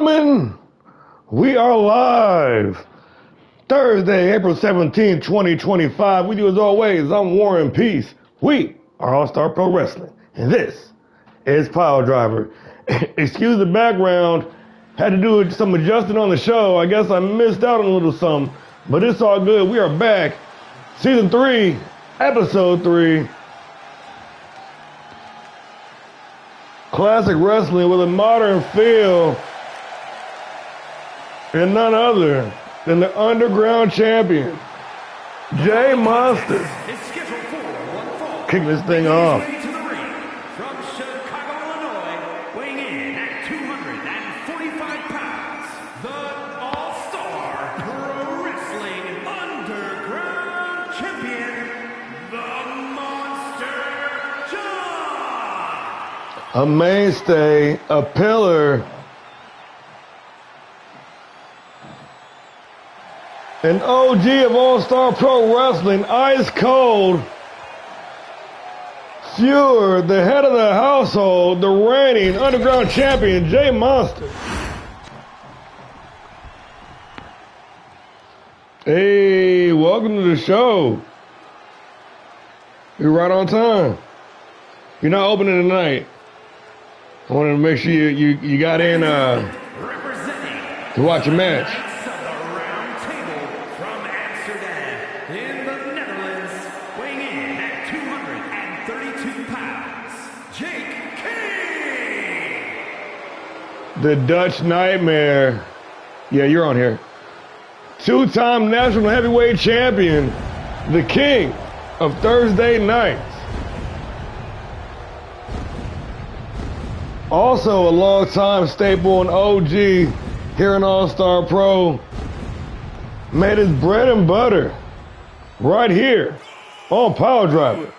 Gentlemen, we are live. Thursday, April 17, 2025. With you as always, I'm Warren Peace. We are All-Star Pro Wrestling, and this is PileDriver. Excuse the background. Had to do some adjusting on the show. I guess I missed out on a little something, but it's all good. We are back. Season 3, Episode 3. Classic wrestling with a modern feel. And none other than the underground champion, Jay Monster. Kicking this thing off. From Chicago, Illinois, weighing in at 245 pounds, the All-Star Pro Wrestling Underground Champion, the Monster John. A mainstay, a pillar, an OG of All-Star Pro Wrestling, ice cold. Fuhrer, the head of the household, the reigning underground champion, Jay Monster. Hey, welcome to the show. You're right on time. You're not opening tonight. I wanted to make sure you got in to watch a match. The Dutch Nightmare. Yeah, you're on here. Two-time national heavyweight champion. The king of Thursday nights. Also a long-time staple and OG here in All-Star Pro. Made his bread and butter right here on PileDriver.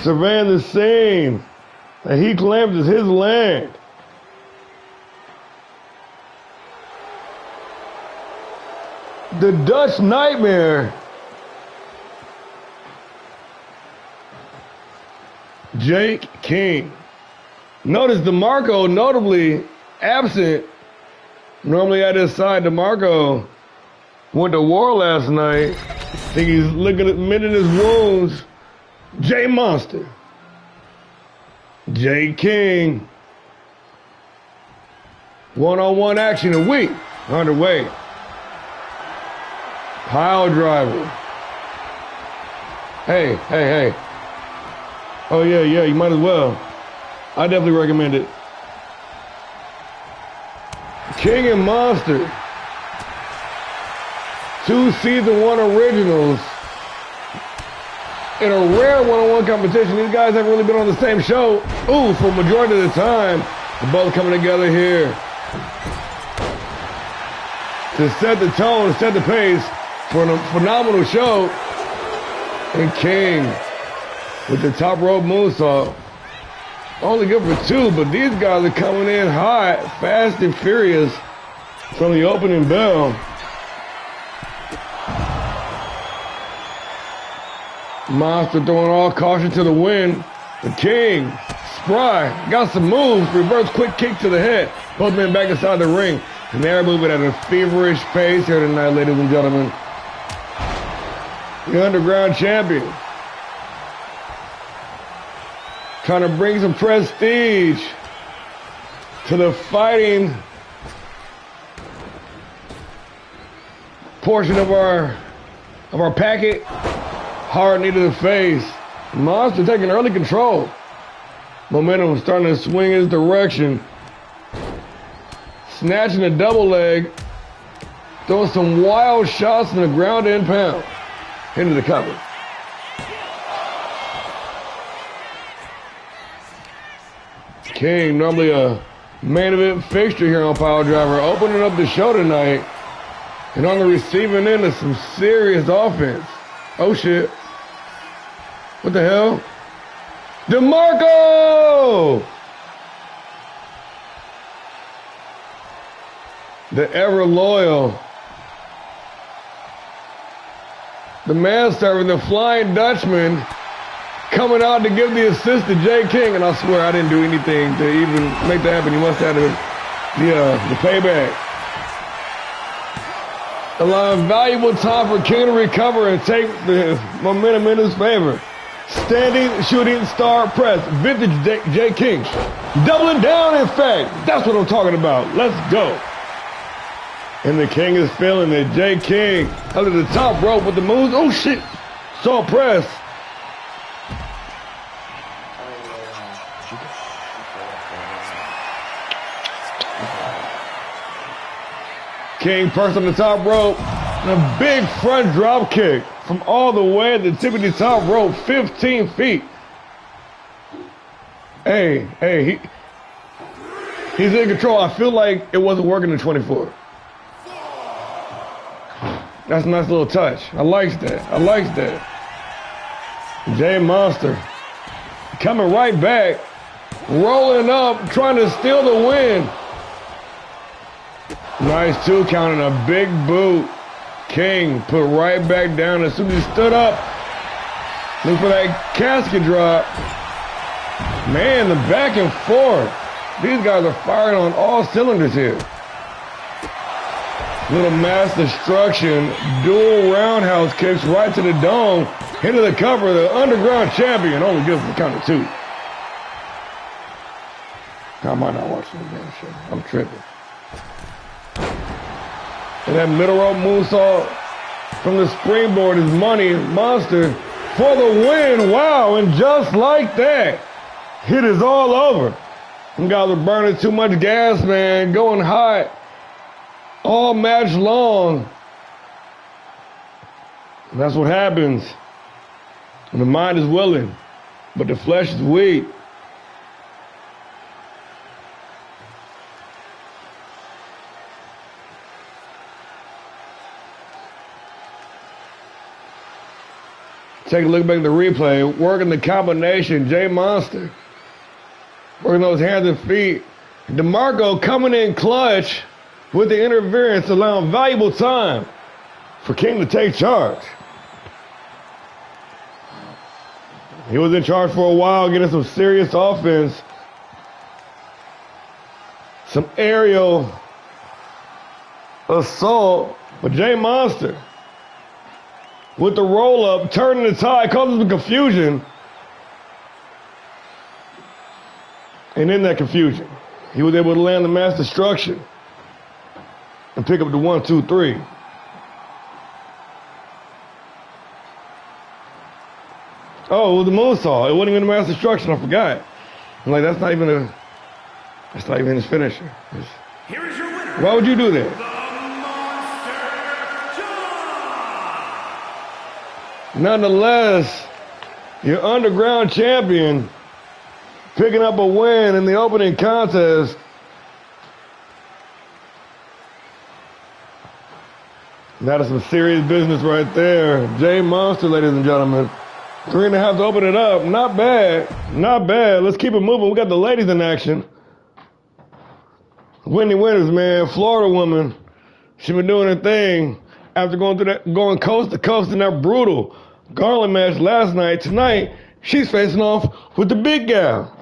Surveying the scene that he claims is his land. The Dutch Nightmare. Jake King. Notice DeMarco notably absent. Normally at his side, DeMarco went to war last night. I think he's looking at mending his wounds. Jay Monster. Jay King. One-on-one action a week underway. PileDriver. Hey. Oh yeah, you might as well. I definitely recommend it. King and Monster. 2 season 1 originals. In a rare one-on-one competition, these guys haven't really been on the same show. For a majority of the time. They're both coming together here to set the tone, set the pace for a phenomenal show. And King with the top rope moonsault. Only good for 2, but these guys are coming in hot, fast and furious from the opening bell. Monster throwing all caution to the wind. The King, spry, got some moves, reverse quick kick to the head. Both men back inside the ring. And they're moving at a feverish pace here tonight, ladies and gentlemen. The underground champion. Trying to bring some prestige to the fighting portion of our packet. Hard knee to the face. Monster taking early control. Momentum starting to swing his direction. Snatching a double leg. Throwing some wild shots in the ground and pound. Into the cover. King, normally a main event fixture here on PileDriver, opening up the show tonight. And on the receiving end of some serious offense. Oh shit. What the hell? DeMarco! The ever loyal. The man serving the Flying Dutchman coming out to give the assist to Jay King, and I swear I didn't do anything to even make that happen. He must have the payback. Allowing valuable time for King to recover and take the momentum in his favor. Standing, shooting, star press. Vintage Jay King. Doubling down, in fact. That's what I'm talking about. Let's go. And the King is feeling it. Jay King under the top rope with the moves. Oh, shit. Saw press. King perched on the top rope. And a big front drop kick from all the way at the tip of the top rope, 15 feet. Hey, he's in control. I feel like it wasn't working in 24. That's a nice little touch. I like that. Jay Monster coming right back, rolling up, trying to steal the win. Nice 2 count and a big boot. King put right back down as soon as he stood up. Look for that casket drop. Man, the back and forth. These guys are firing on all cylinders here. Little mass destruction. Dual roundhouse kicks right to the dome. Into the cover. The underground champion only gives the count of 2. I might not watch this damn shit. I'm tripping. And that middle rope moonsault from the springboard is money. Monster for the win. Wow, and just like that, it is all over. Them guys are burning too much gas, man. Going hot all match long. And that's what happens when the mind is willing, but the flesh is weak. Take a look back at the replay. Working the combination. Jay Monster. Working those hands and feet. DeMarco coming in clutch with the interference, allowing valuable time for King to take charge. He was in charge for a while, getting some serious offense. Some aerial assault. But Jay Monster, with the roll-up, turning the tide, causes some confusion. And in that confusion, he was able to land the mass destruction and pick up the 1, 2, 3. Oh, it was the moonsault. It wasn't even the mass destruction. I forgot. I'm like, that's not even his finisher. Here is your winner. Why would you do that? Nonetheless, your underground champion picking up a win in the opening contest. That is some serious business right there. Jay Monster, ladies and gentlemen. 3.5 to open it up. Not bad. Not bad. Let's keep it moving. We got the ladies in action. Whitney Winters, man. Florida woman. She been doing her thing after going coast to coast in that brutal Garland match last night. Tonight, she's facing off with the big gal.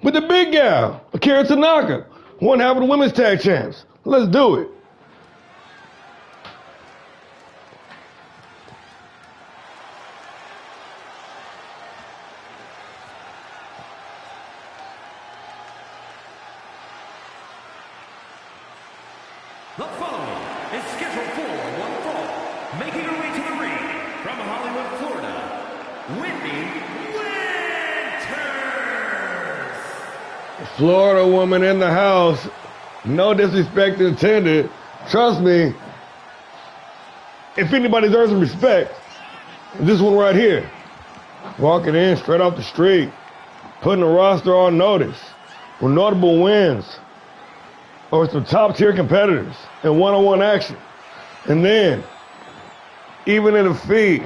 With the big gal, Akira Tanaka, one half of the women's tag champs. Let's do it. The following is scheduled for one fall, making her way to the ring from Hollywood, Florida, Whitney Winters. Florida woman in the house. No disrespect intended. Trust me, if anybody deserves some respect, this one right here. Walking in straight off the street, putting the roster on notice with notable wins over some top-tier competitors in one-on-one action. And then, even in defeat,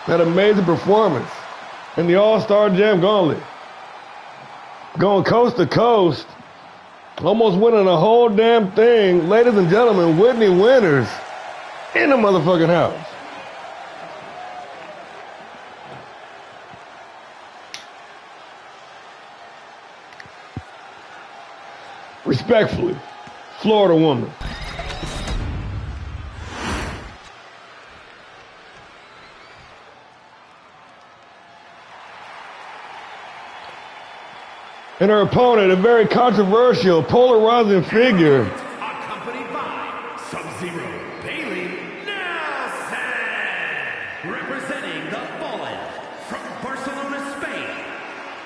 that amazing performance in the All-Star Jam Gauntlet. Going coast to coast, almost winning the whole damn thing. Ladies and gentlemen, Whitney Winters in the motherfucking house. Respectfully, Florida woman. And her opponent, a very controversial, polarizing figure. Accompanied by Sub-Zero Bailey Nelson. Representing the Fallen from Barcelona, Spain.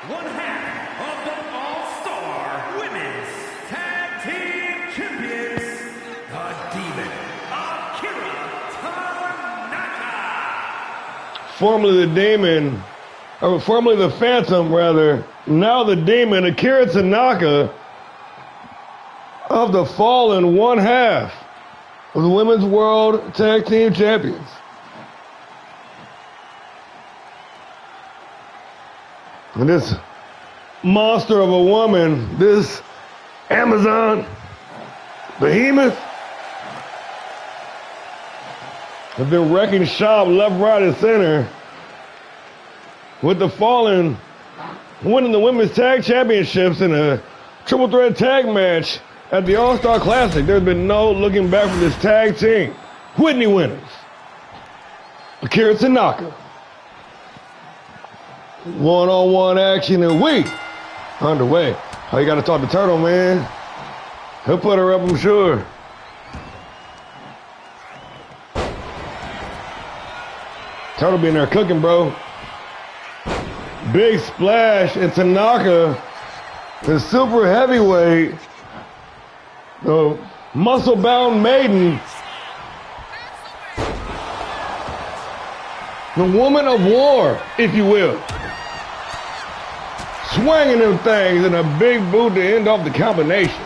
One half of the All-Star Women's Tag Team Champions, the Demon, Akira Tanaka. Formerly the Demon, or formerly the Phantom, rather. Now the Demon, Akira Tanaka, of the Fallen, one half of the Women's World Tag Team Champions. And this monster of a woman, this Amazon behemoth, has been wrecking shop left, right, and center, with the Fallen winning the Women's Tag Championships in a triple threat tag match at the All-Star Classic. There's been no looking back for this tag team. Whitney winners. Akira Tanaka. One-on-one action, and we underway. Oh, you got to talk to Turtle, man. He'll put her up, I'm sure. Turtle be in there cooking, bro. Big splash, and Tanaka, the super heavyweight, the muscle-bound maiden, the woman of war, if you will, swinging them things and a big boot to end off the combination.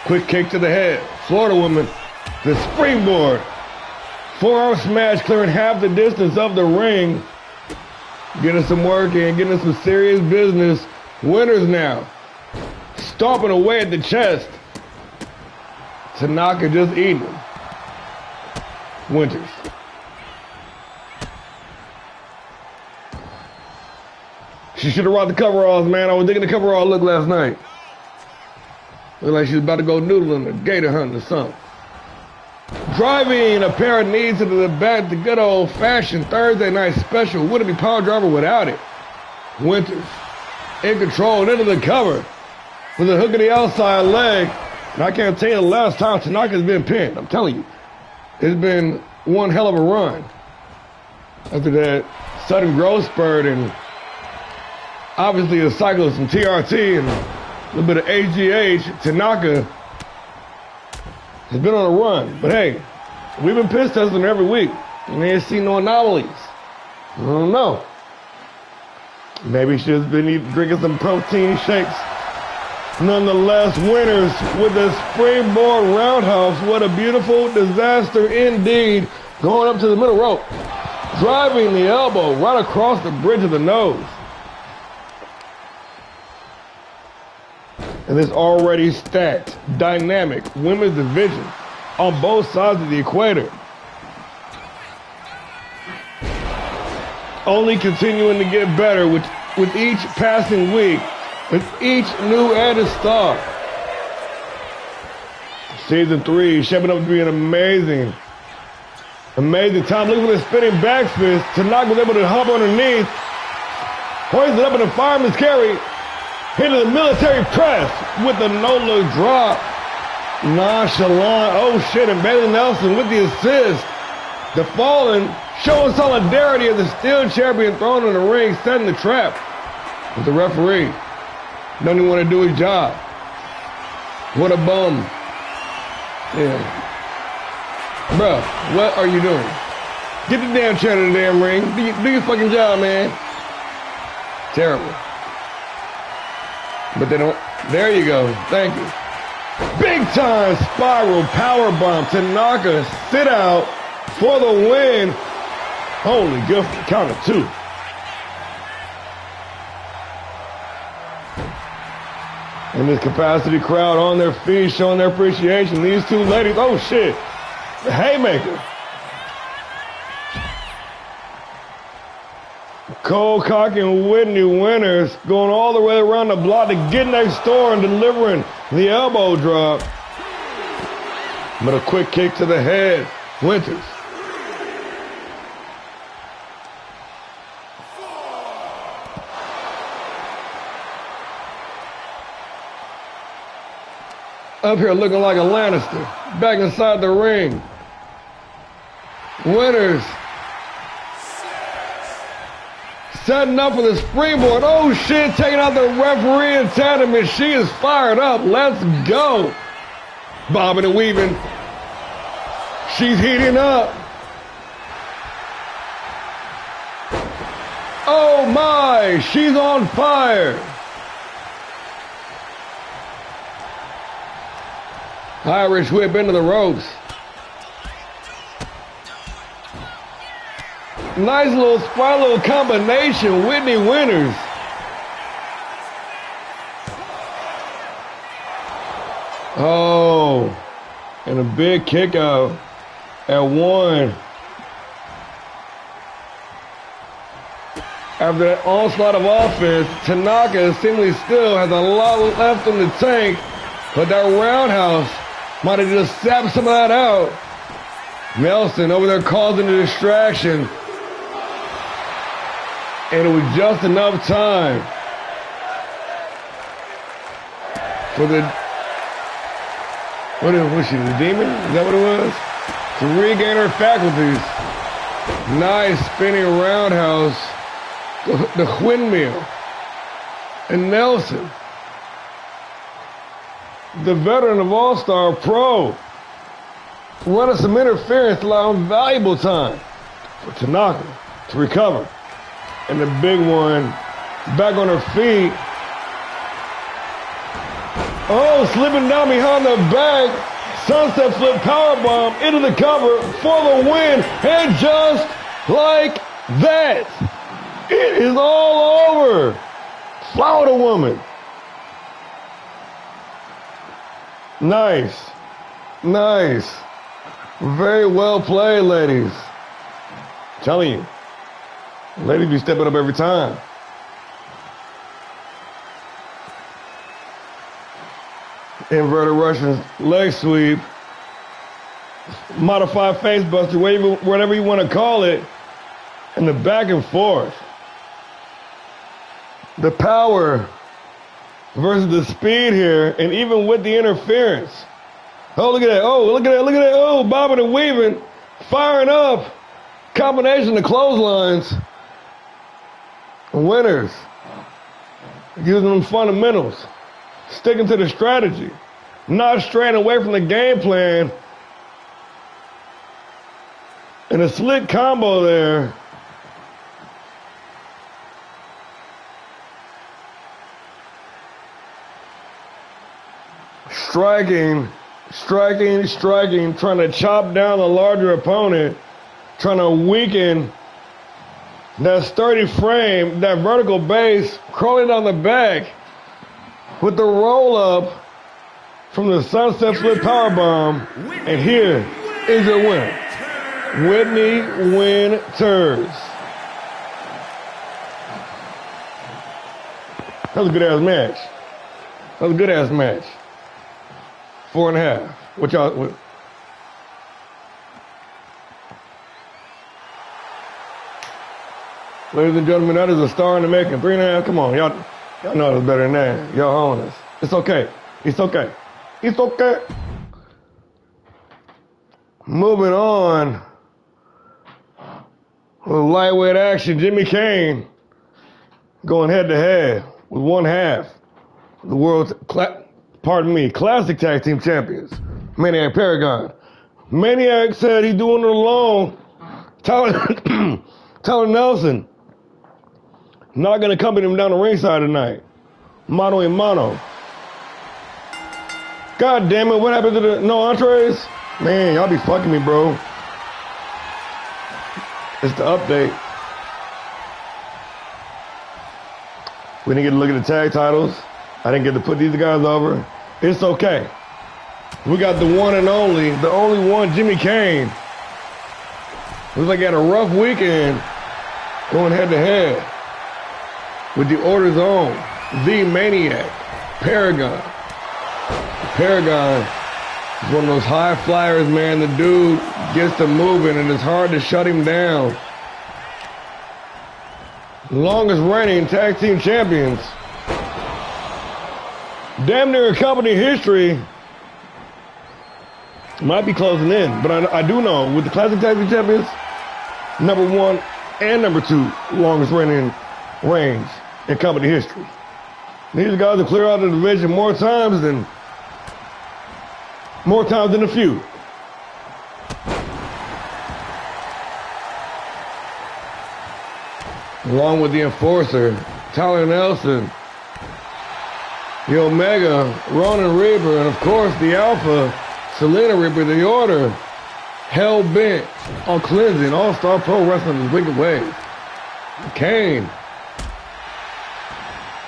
Quick kick to the head. Florida woman, the springboard, forearm smash clearing half the distance of the ring. Getting some work in, getting some serious business. Winners now. Stomping away at the chest. Tanaka just eating them. Winters. She should have brought the coveralls, man. I was digging the coverall look last night. Looked like she was about to go noodling or gator hunting or something. Driving a pair of knees into the back, the good old-fashioned Thursday night special. Wouldn't be PileDriver without it. Winters in control and into the cover with a hook of the outside leg. And I can't tell you the last time Tanaka's been pinned. I'm telling you, it's been one hell of a run. After that sudden growth spurt and obviously a cycle of some TRT and a little bit of HGH, Tanaka has been on a run. But hey, we've been piss testing every week and they ain't seen no anomalies. I don't know. Maybe she's been drinking some protein shakes. Nonetheless, winners with the springboard roundhouse. What a beautiful disaster indeed. Going up to the middle rope. Driving the elbow right across the bridge of the nose. And this already stacked, dynamic women's division on both sides of the equator. Only continuing to get better with each passing week, with each new added star. Season 3 shaping up to be an amazing time. Look at the spinning back fist. Tanaka was able to hop underneath, hoist it up in a fireman's carry, hit the military press with the no-look drop. Nonchalant. Oh shit, and Bailey Nelson with the assist. The Fallen showing solidarity as the steel champion thrown in the ring, setting the trap. But the referee don't even want to do his job. What a bum. Yeah. Bro, what are you doing? Get the damn chair to the damn ring. Do your fucking job, man. Terrible. But they don't. There you go. Thank you. Big time spiral power bomb. Tanaka sit out for the win. Holy good for the count of 2. And this capacity crowd on their feet showing their appreciation. These two ladies, oh shit. The haymaker. Cole Cock and Whitney Winters going all the way around the block to get next door and delivering the elbow drop. But a quick kick to the head. Winters. Up here looking like a Lannister. Back inside the ring. Winters. Setting up for the springboard. Oh shit, taking out the referee in tandem, and she is fired up. Let's go. Bobbing and weaving. She's heating up. Oh my, she's on fire. Irish whip into the ropes. Nice little spot, little combination. Whitney Winters. Oh, and a big kick out at one. After that onslaught of offense, Tanaka seemingly still has a lot left in the tank, but that roundhouse might have just sapped some of that out. Nelson over there causing a distraction. And it was just enough time for the, what was she, the demon? Is that what it was? To regain her faculties. Nice spinning roundhouse. The windmill. And Nelson, the veteran of All-Star Pro, running some interference, allowing valuable time for Tanaka to recover. And the big one, back on her feet. Oh, slipping down behind the back. Sunset flip powerbomb into the cover for the win. And just like that, it is all over. Florida woman. Nice. Nice. Very well played, ladies. I'm telling you. Ladies be stepping up every time. Inverted Russian leg sweep. Modified face buster, whatever you want to call it. And the back and forth. The power versus the speed here. And even with the interference. Oh, look at that. Oh, look at that. Look at that. Oh, bobbing and weaving. Firing up. Combination of clotheslines. Winners, using them fundamentals, sticking to the strategy, not straying away from the game plan. And a slick combo there. Striking, trying to chop down the larger opponent, trying to weaken that sturdy frame, that vertical base, crawling down the back with the roll up from the sunset flip powerbomb. And here is your winner, Whitney Winters. That was a good ass match. That was a good ass match. 4.5. What y'all? Ladies and gentlemen, that is a star in the making. 3.5. Come on, y'all know it's better than that. Y'all own us. It's okay. It's okay. It's okay. Moving on. With lightweight action, Jimmy Kane going head to head with one half of the world's classic tag team champions, Maniac Paragon. Maniac said he's doing it alone. Tyler Nelson not going to accompany him down the ringside tonight. Mano a mano. God damn it, what happened to the no entrees? Man, y'all be fucking me, bro. It's the update. We didn't get to look at the tag titles. I didn't get to put these guys over. It's okay. We got the one and only, the only one, Jimmy Kane. Looks like he had a rough weekend going head to head. with the Order's own, the Maniac, Paragon. Paragon is one of those high flyers, man. The dude gets to moving and it's hard to shut him down. Longest reigning tag team champions. Damn near company history. Might be closing in, but I do know with the Classic Tag Team Champions, #1 and #2 longest reigning reigns in company history. These guys have cleared out the division more times than a few. Along with the Enforcer, Tyler Nelson, the Omega, Ronan Reaper, and of course the Alpha, Selena Reaper, the Order, hell-bent on cleansing All-Star Pro Wrestling's wicked ways. Kane,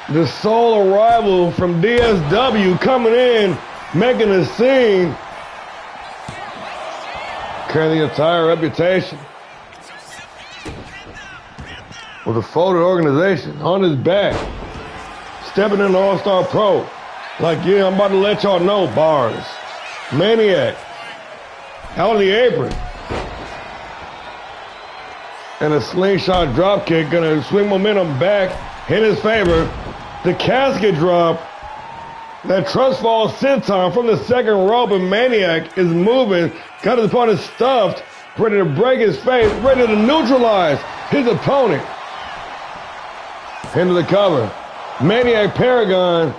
the sole arrival from DSW, coming in, making a scene, carrying the entire reputation with a folded organization on his back, stepping in All-Star Pro, like, yeah, I'm about to let y'all know, bars. Maniac, out of the apron, and a slingshot drop kick, gonna swing momentum back in his favor. The casket drop, that trust fall senton from the second rope, and Maniac is moving, got his opponent stuffed, ready to break his face, ready to neutralize his opponent. Into the cover. Maniac Paragon,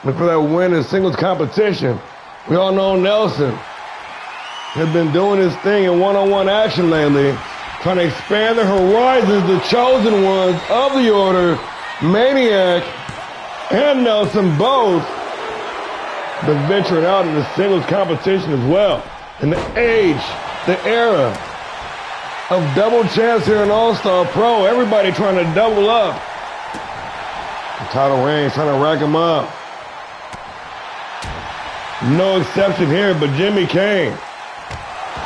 for that win in singles competition. We all know Nelson has been doing his thing in one-on-one action lately, trying to expand the horizons, the chosen ones of the Order, Maniac and Nelson both been venturing out in the singles competition as well. In the age, the era of double champs here in All-Star Pro, everybody trying to double up. Title reigns trying to rack him up. No exception here, but Jimmy Kane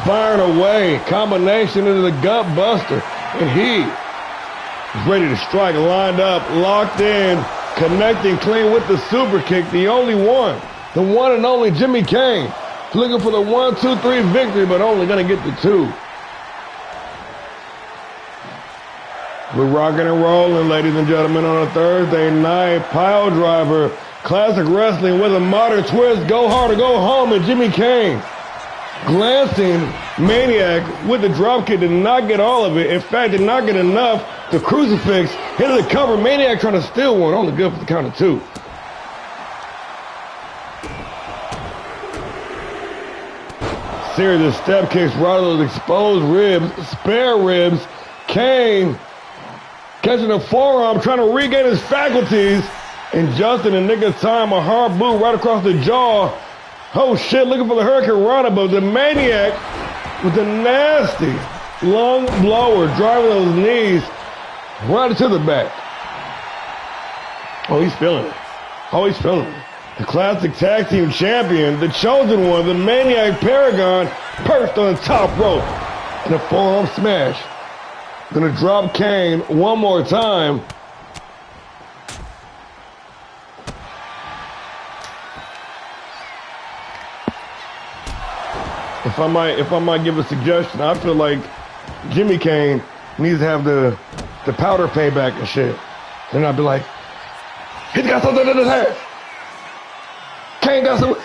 firing away, combination into the gut buster, and he is ready to strike, lined up, locked in, connecting clean with the super kick, the only one, the one and only Jimmy Kane, looking for the 1, 2, 3 victory, but only gonna get the 2. We're rocking and rolling, ladies and gentlemen, on a Thursday night. PileDriver, classic wrestling with a modern twist. Go hard or go home, and Jimmy Kane glancing Maniac with the dropkick, did not get all of it. In fact, did not get enough. The crucifix into the cover. Maniac trying to steal one, only good for the count of 2. Series of step kicks right on those exposed ribs, spare ribs. Kane catching a forearm, trying to regain his faculties. And just in the nick of time, a hard boot right across the jaw. Oh shit, looking for the Hurricane Rana, but the Maniac with the nasty lung blower, driving those knees right to the back. Oh, he's feeling it. Oh, he's feeling it. The classic tag team champion, the chosen one, the Maniac Paragon, perched on the top rope. And a forearm smash. Gonna drop Kane one more time. If I might give a suggestion, I feel like Jimmy Kane needs to have the powder payback and shit. Then I'd be like, he's got something in his hand. Kane got some.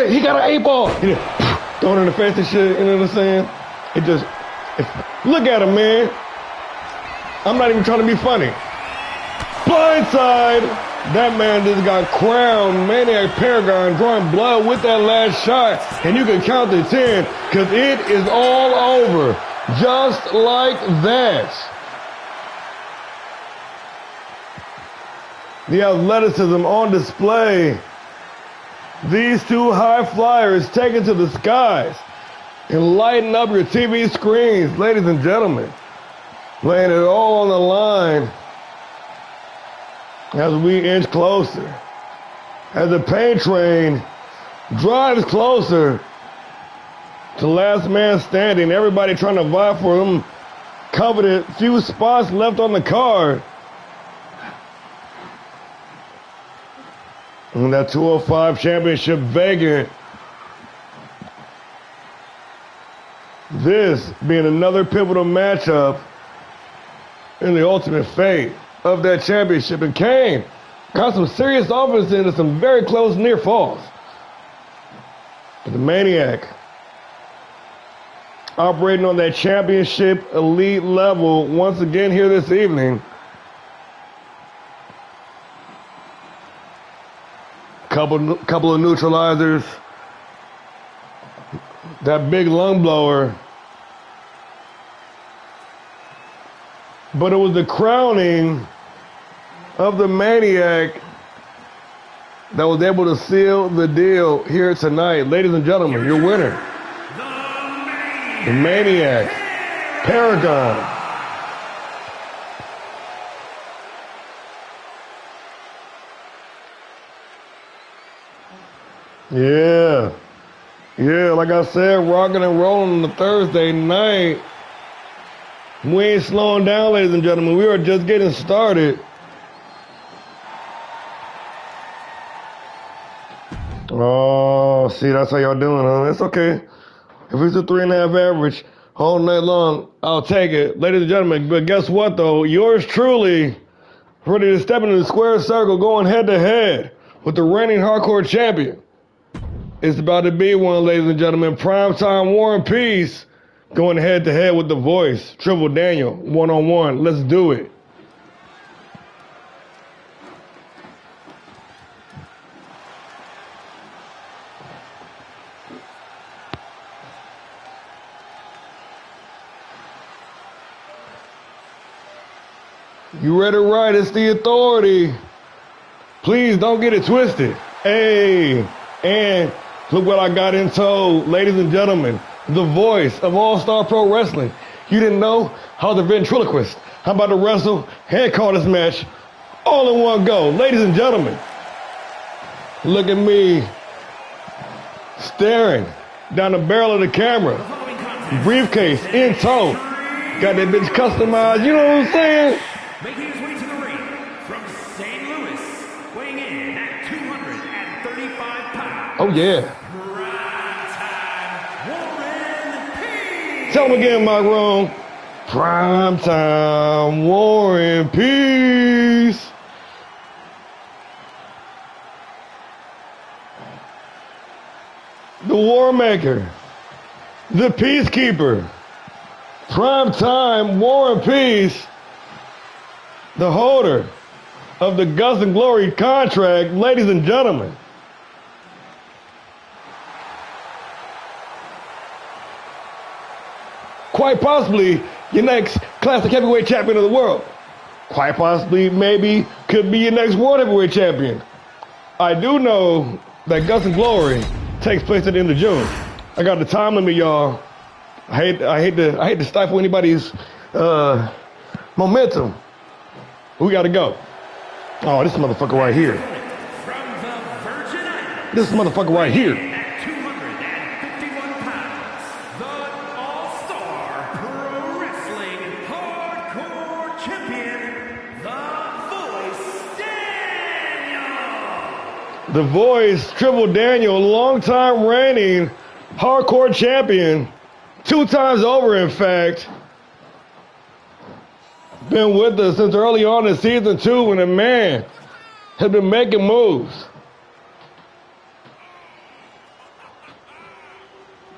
He got an 8-ball. Throwing it in the face and shit. You know what I'm saying? Look at him, man. I'm not even trying to be funny. Blindside. That man just got crowned Maniac Paragon, drawing blood with that last shot. And you can count to 10 because it is all over. Just like that. The athleticism on display. These two high flyers taken to the skies and lighten up your TV screens, ladies and gentlemen. Laying it all on the line as we inch closer, as the pain train drives closer to last man standing. Everybody trying to vie for them coveted few spots left on the card. And that 205 championship vacant. This being another pivotal matchup in the ultimate fate of that championship. And Kane got some serious offense into some very close near falls. But the Maniac operating on that championship elite level once again here this evening. Couple of neutralizers. That big lung blower. But it was the crowning of the Maniac that was able to seal the deal here tonight. Ladies and gentlemen, your winner, the Maniac, Paragon. Yeah, like I said, rocking and rolling on the Thursday night. We ain't slowing down, ladies and gentlemen. We are just getting started. Oh, see, that's how y'all doing, huh? It's okay. If it's a 3.5 average all night long, I'll take it. Ladies and gentlemen, but guess what, though? Yours truly ready to step into the square circle going head-to-head with the reigning hardcore champion. It's about to be one, ladies and gentlemen. Primetime War and Peace going head-to-head with The Voice. Triple Daniel, one-on-one. Let's do it. You read it right. It's the Authority. Please don't get it twisted. Hey, and look what I got in tow, ladies and gentlemen. The voice of All-Star Pro Wrestling. You didn't know how the ventriloquist. I'm about to wrestle and call this match all in one go. Ladies and gentlemen, look at me staring down the barrel of the camera. Briefcase in tow. Got that bitch customized. You know what I'm saying? Making his way to the ring from St. Louis, weighing in at 235 pounds. Oh, yeah. Tell him again, Mike Rome. Primetime War and Peace. The War Maker. The Peacekeeper. Primetime War and Peace. The holder of the Guts and Glory contract, ladies and gentlemen. Quite possibly your next classic heavyweight champion of the world. Quite possibly, maybe, could be your next world heavyweight champion. I do know that Guts and Glory takes place at the end of June. I got the time limit, y'all. I hate to stifle anybody's momentum. We gotta go. Oh, this motherfucker right here. This motherfucker right here. At 251 pounds, the All-Star Pro Wrestling Hardcore Champion, The Voice Daniel. The Voice, Triple Daniel, longtime reigning hardcore champion. 2 times over, in fact. Been with us since early on in season 2 when the man has been making moves.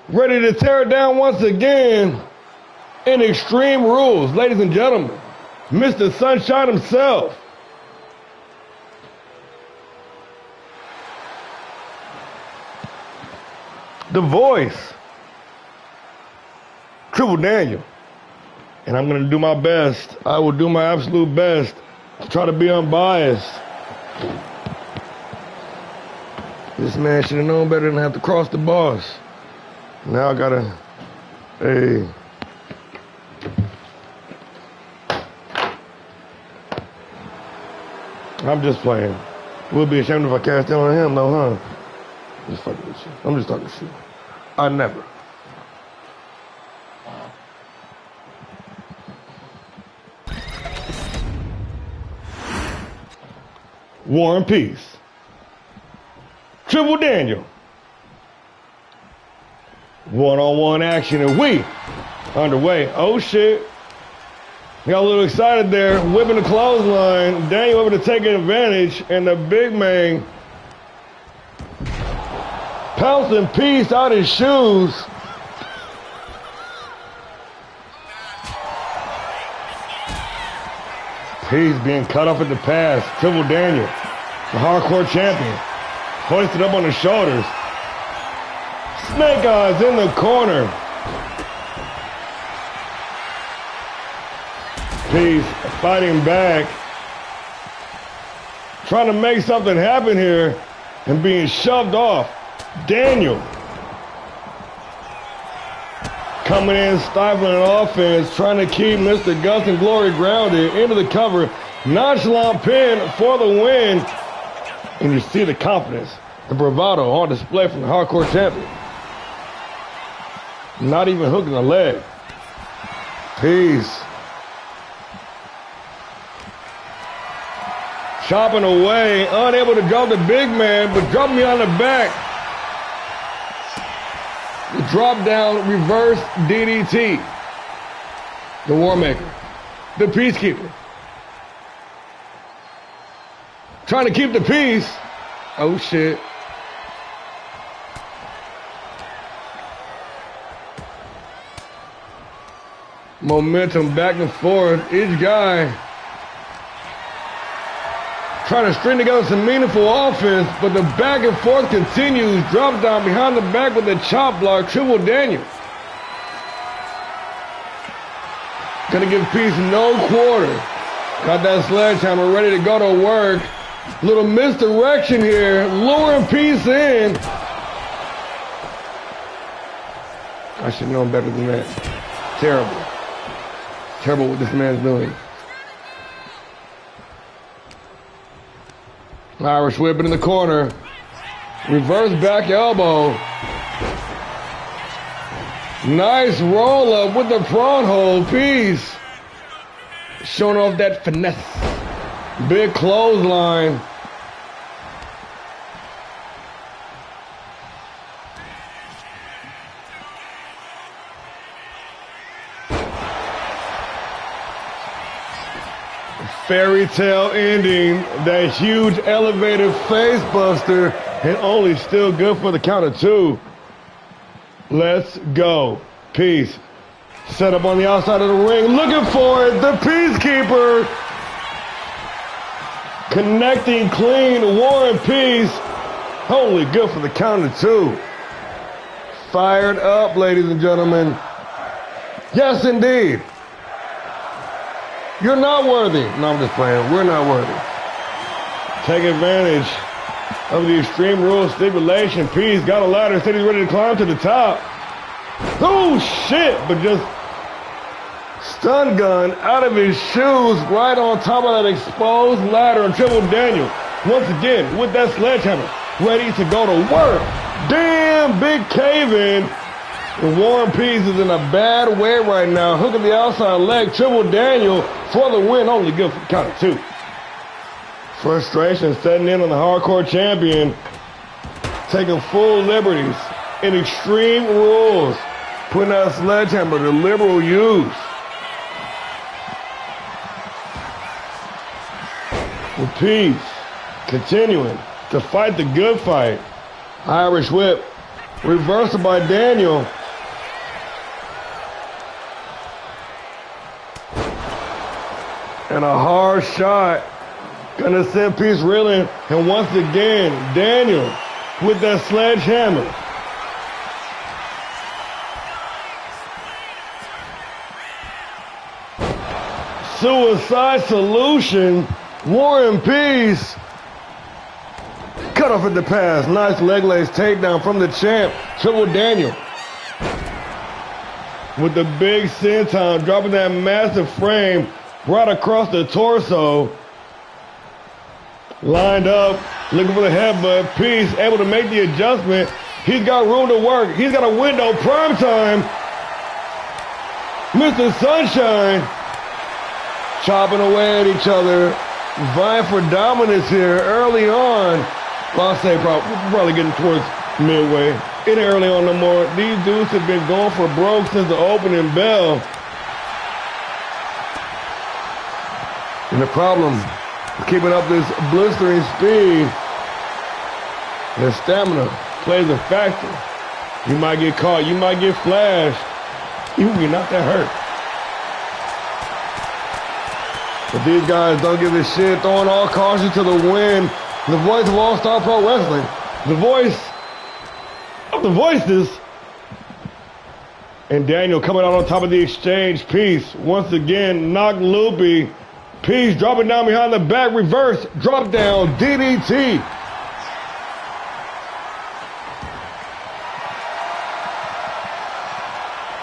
Ready to tear it down once again in Extreme Rules, ladies and gentlemen. Mr. Sunshine himself. The Voice. Triple Daniel. And I'm going to do my best. I will do my absolute best to try to be unbiased. This man should have known better than to have to cross the bars. Now I got to, hey. I'm just playing. We'll be ashamed if I cast in on him, though, huh? Just fucking with you. I'm just talking shit. I never. War and Peace. Triple Daniel. One-on-one action, and we underway. Oh, shit. Got a little excited there, whipping the clothesline. Daniel able to take advantage, and the big man pouncing Peace out his shoes. Peace being cut off at the pass. Triple Daniel, the hardcore champion, hoisted up on his shoulders. Snake Eyes in the corner. Peace fighting back, trying to make something happen here, and being shoved off. Daniel coming in, stifling an offense, trying to keep Mr. Gus and Glory grounded into the cover. Nonchalant pin for the win. And you see the confidence, the bravado on display from the hardcore champion. Not even hooking a leg. Peace. Chopping away, unable to drop the big man, but dropping me on the back. The drop down reverse DDT. The Warmaker, the Peacekeeper. Trying to keep the peace. Oh shit. Momentum back and forth. Each guy trying to string together some meaningful offense, but the back and forth continues. Drop down behind the back with a chop block. Triple Daniel. Gonna give Peace no quarter. Got that sledgehammer ready to go to work. Little misdirection here, luring Peace in. I should know better than that. Terrible. Terrible what this man's doing. Irish whip in the corner. Reverse back elbow. Nice roll up with the prawn hold. Peace. Showing off that finesse. Big clothesline. Fairy tale ending, that huge elevated face buster, and only still good for the count of two. Let's go. Peace. Set up on the outside of the ring, looking for it. The Peacekeeper. Connecting clean, War and Peace. Only good for the count of two. Fired up, ladies and gentlemen. Yes, indeed. You're not worthy. No, I'm just playing. We're not worthy. Take advantage of the Extreme Rules stipulation. Peace got a ladder, said he's ready to climb to the top. Oh, shit. But just stun gun out of his shoes right on top of that exposed ladder. And Triple Daniel, once again, with that sledgehammer, ready to go to work. Damn, big cave-in. And Warren Peace is in a bad way right now. Hooking the outside leg. Triple Daniel for the win. Only good for the count of two. Frustration setting in on the hardcore champion. Taking full liberties in Extreme Rules. Putting out sledgehammer to liberal use. With Peace continuing to fight the good fight. Irish whip. Reversal by Daniel. And a hard shot. Gonna send Peace reeling. And once again, Daniel with that sledgehammer. Suicide solution. War and Peace. Cut off at the pass. Nice leg lace takedown from the champ. Triple Daniel. With the big senton, dropping that massive frame right across the torso. Lined up, looking for the headbutt. Peace able to make the adjustment. He's got room to work. He's got a window. Prime time. Mr. Sunshine. Chopping away at each other. Vying for dominance here early on. Well, I'll say probably getting towards midway. It ain't early on no more. These dudes have been going for broke since the opening bell. And the problem is keeping up this blistering speed. Their stamina plays a factor. You might get caught. You might get flashed. You will not that hurt. But these guys don't give a shit, throwing all caution to the wind. The voice of All-Star Pro Wrestling. The voice of the voices. And Daniel coming out on top of the exchange piece. Once again, knocked loopy. Piece dropping down behind the back. Reverse. Drop down. DDT.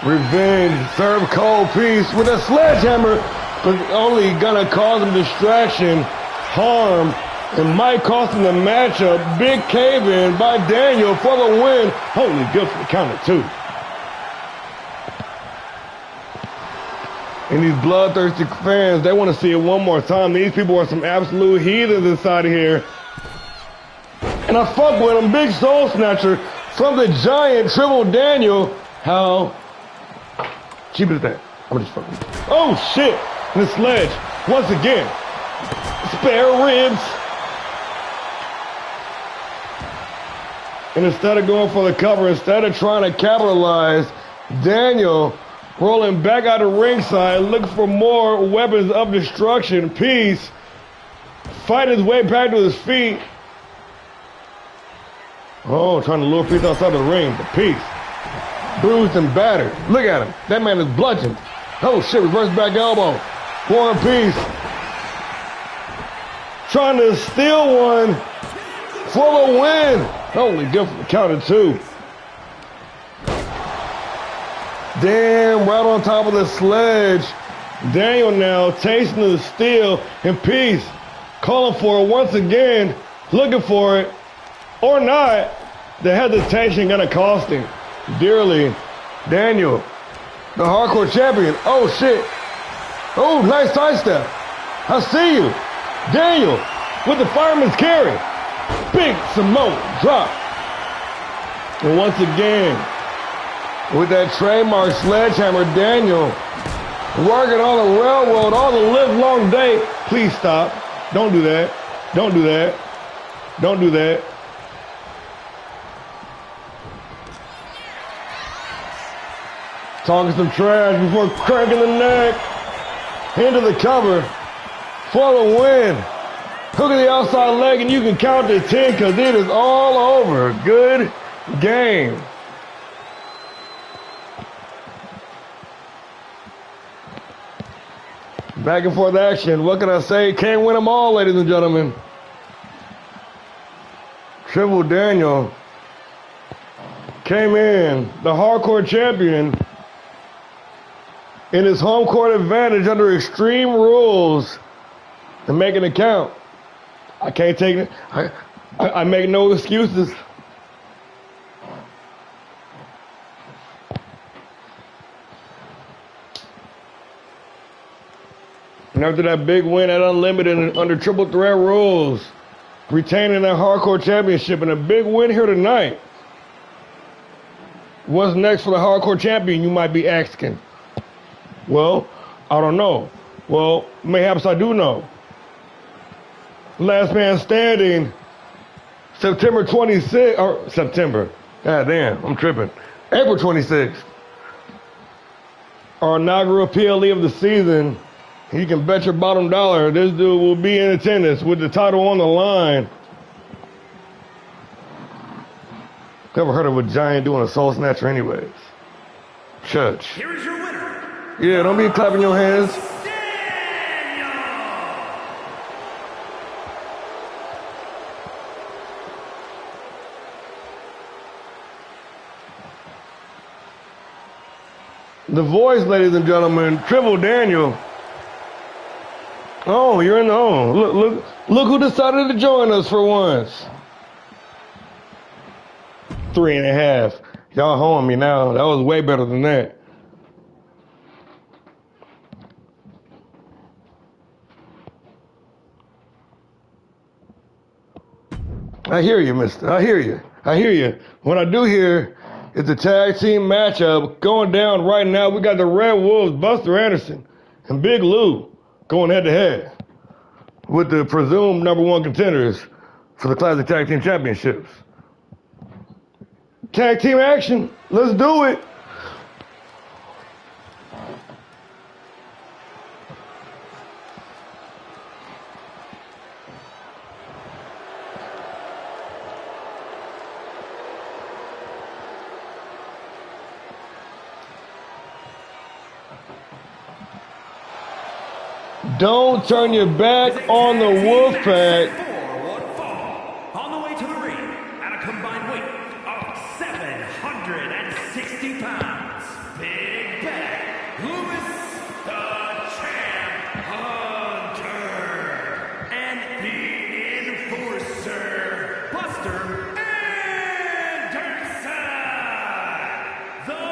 Revenge. Serve cold Piece with a sledgehammer. But only gonna cause him distraction, harm, and might cost him the matchup. Big cave-in by Daniel for the win. Holy good for the count of 2. And these bloodthirsty fans, they want to see it one more time. These people are some absolute heathens inside of here. And I fuck with them. Big soul snatcher from the giant Triple Daniel. How cheap is that? I'm just fucking. Oh shit! The sledge, once again, spare ribs. And instead of going for the cover, instead of trying to capitalize, Daniel rolling back out of ringside, looking for more weapons of destruction. Peace, fighting his way back to his feet. Oh, trying to lure Peace outside the ring, but Peace, bruised and battered. Look at him, that man is bludgeoned. Oh shit, reverse back elbow. War and Peace trying to steal one for the win. Holy good for the count of 2. Damn, right on top of the sledge. Daniel now tasting the steel, and Peace calling for it once again, looking for it or not. The hesitation gonna cost him dearly. Daniel, the hardcore champion. Oh shit. Oh, nice sidestep. I see you. Daniel with the fireman's carry. Big Samoan drop. And once again, with that trademark sledgehammer, Daniel working on the railroad all the live long day. Please stop. Don't do that. Don't do that. Don't do that. Talking some trash before cracking the neck. Into the cover for the win. Hook of the outside leg, and you can count to 10 because it is all over. Good game. Back and forth action. What can I say? Can't win them all, ladies and gentlemen. Triple Daniel came in, the hardcore champion, in his home court advantage under extreme rules and making it count. I can't take it. I make no excuses. And after that big win at Unlimited under triple threat rules, retaining that hardcore championship and a big win here tonight. What's next for the hardcore champion, you might be asking? Well, I don't know. Well, mayhaps I do know. Last man standing, September 26th, or September. God damn, I'm tripping. April 26th. Our inaugural PLE of the season. You can bet your bottom dollar this dude will be in attendance with the title on the line. Never heard of a giant doing a soul snatcher anyways. Church. Here is your winner. Yeah, don't be clapping your hands. The voice, ladies and gentlemen, Triple Daniel. Oh, you're in the look who decided to join us for once. 3.5. Y'all hoeing me now. That was way better than that. I hear you, mister. I hear you. I hear you. What I do hear is the tag team matchup going down right now. We got the Red Wolves, Buster Anderson, and Big Lou going head-to-head with the presumed #1 contenders for the Classic Tag Team Championships. Tag team action. Let's do it. Don't turn your back on the Wolfpack. On the way to the ring, at a combined weight of 760 pounds, Big Bad Lewis the Champ Hunter, and the Enforcer, Buster Anderson, the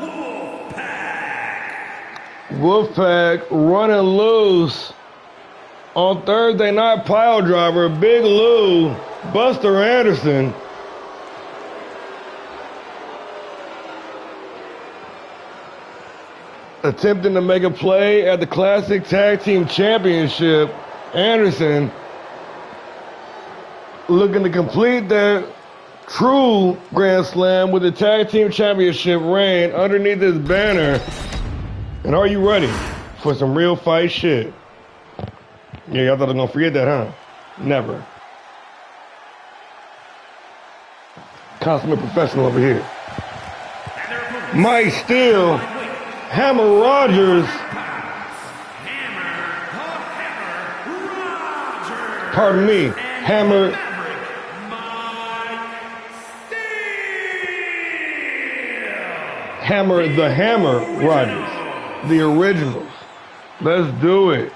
Wolfpack. Wolfpack running loose on Thursday night. PileDriver, Big Lou, Buster Anderson. Attempting to make a play at the Classic Tag Team Championship. Anderson looking to complete their true Grand Slam with the Tag Team Championship reign underneath this banner. And are you ready for some real fight shit? Yeah, y'all thought I was gonna forget that, huh? Never. Consummate professional over here. Mike Steele, Hammer Rogers. Pardon me, Hammer. Hammer the Hammer Rogers. The originals. Let's do it.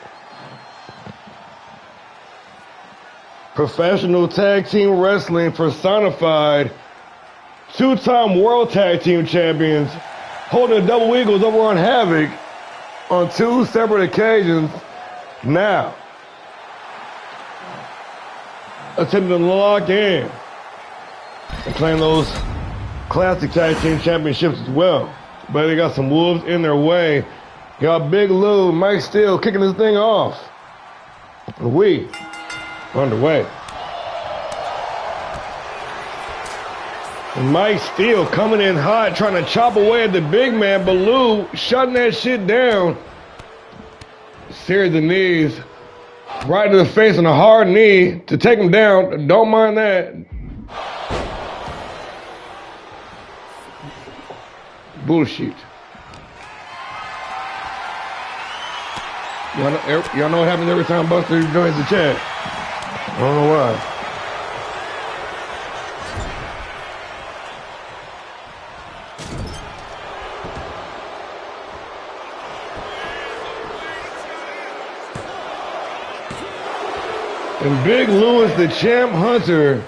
Professional tag team wrestling personified. Two-time world tag team champions holding the double eagles over on Havoc on 2 separate occasions. Now, attempting to lock in and claim those Classic Tag Team Championships as well. But they got some wolves in their way. Got Big Lou, Mike Steele kicking this thing off. We underway. And Mike Steele coming in hot, trying to chop away at the big man, but Lou shutting that shit down. Series of knees, right to the face on a hard knee to take him down. Don't mind that. Bullshit. Y'all know what happens every time Buster joins the chat. I don't know why. And Big Lewis, the Champ Hunter,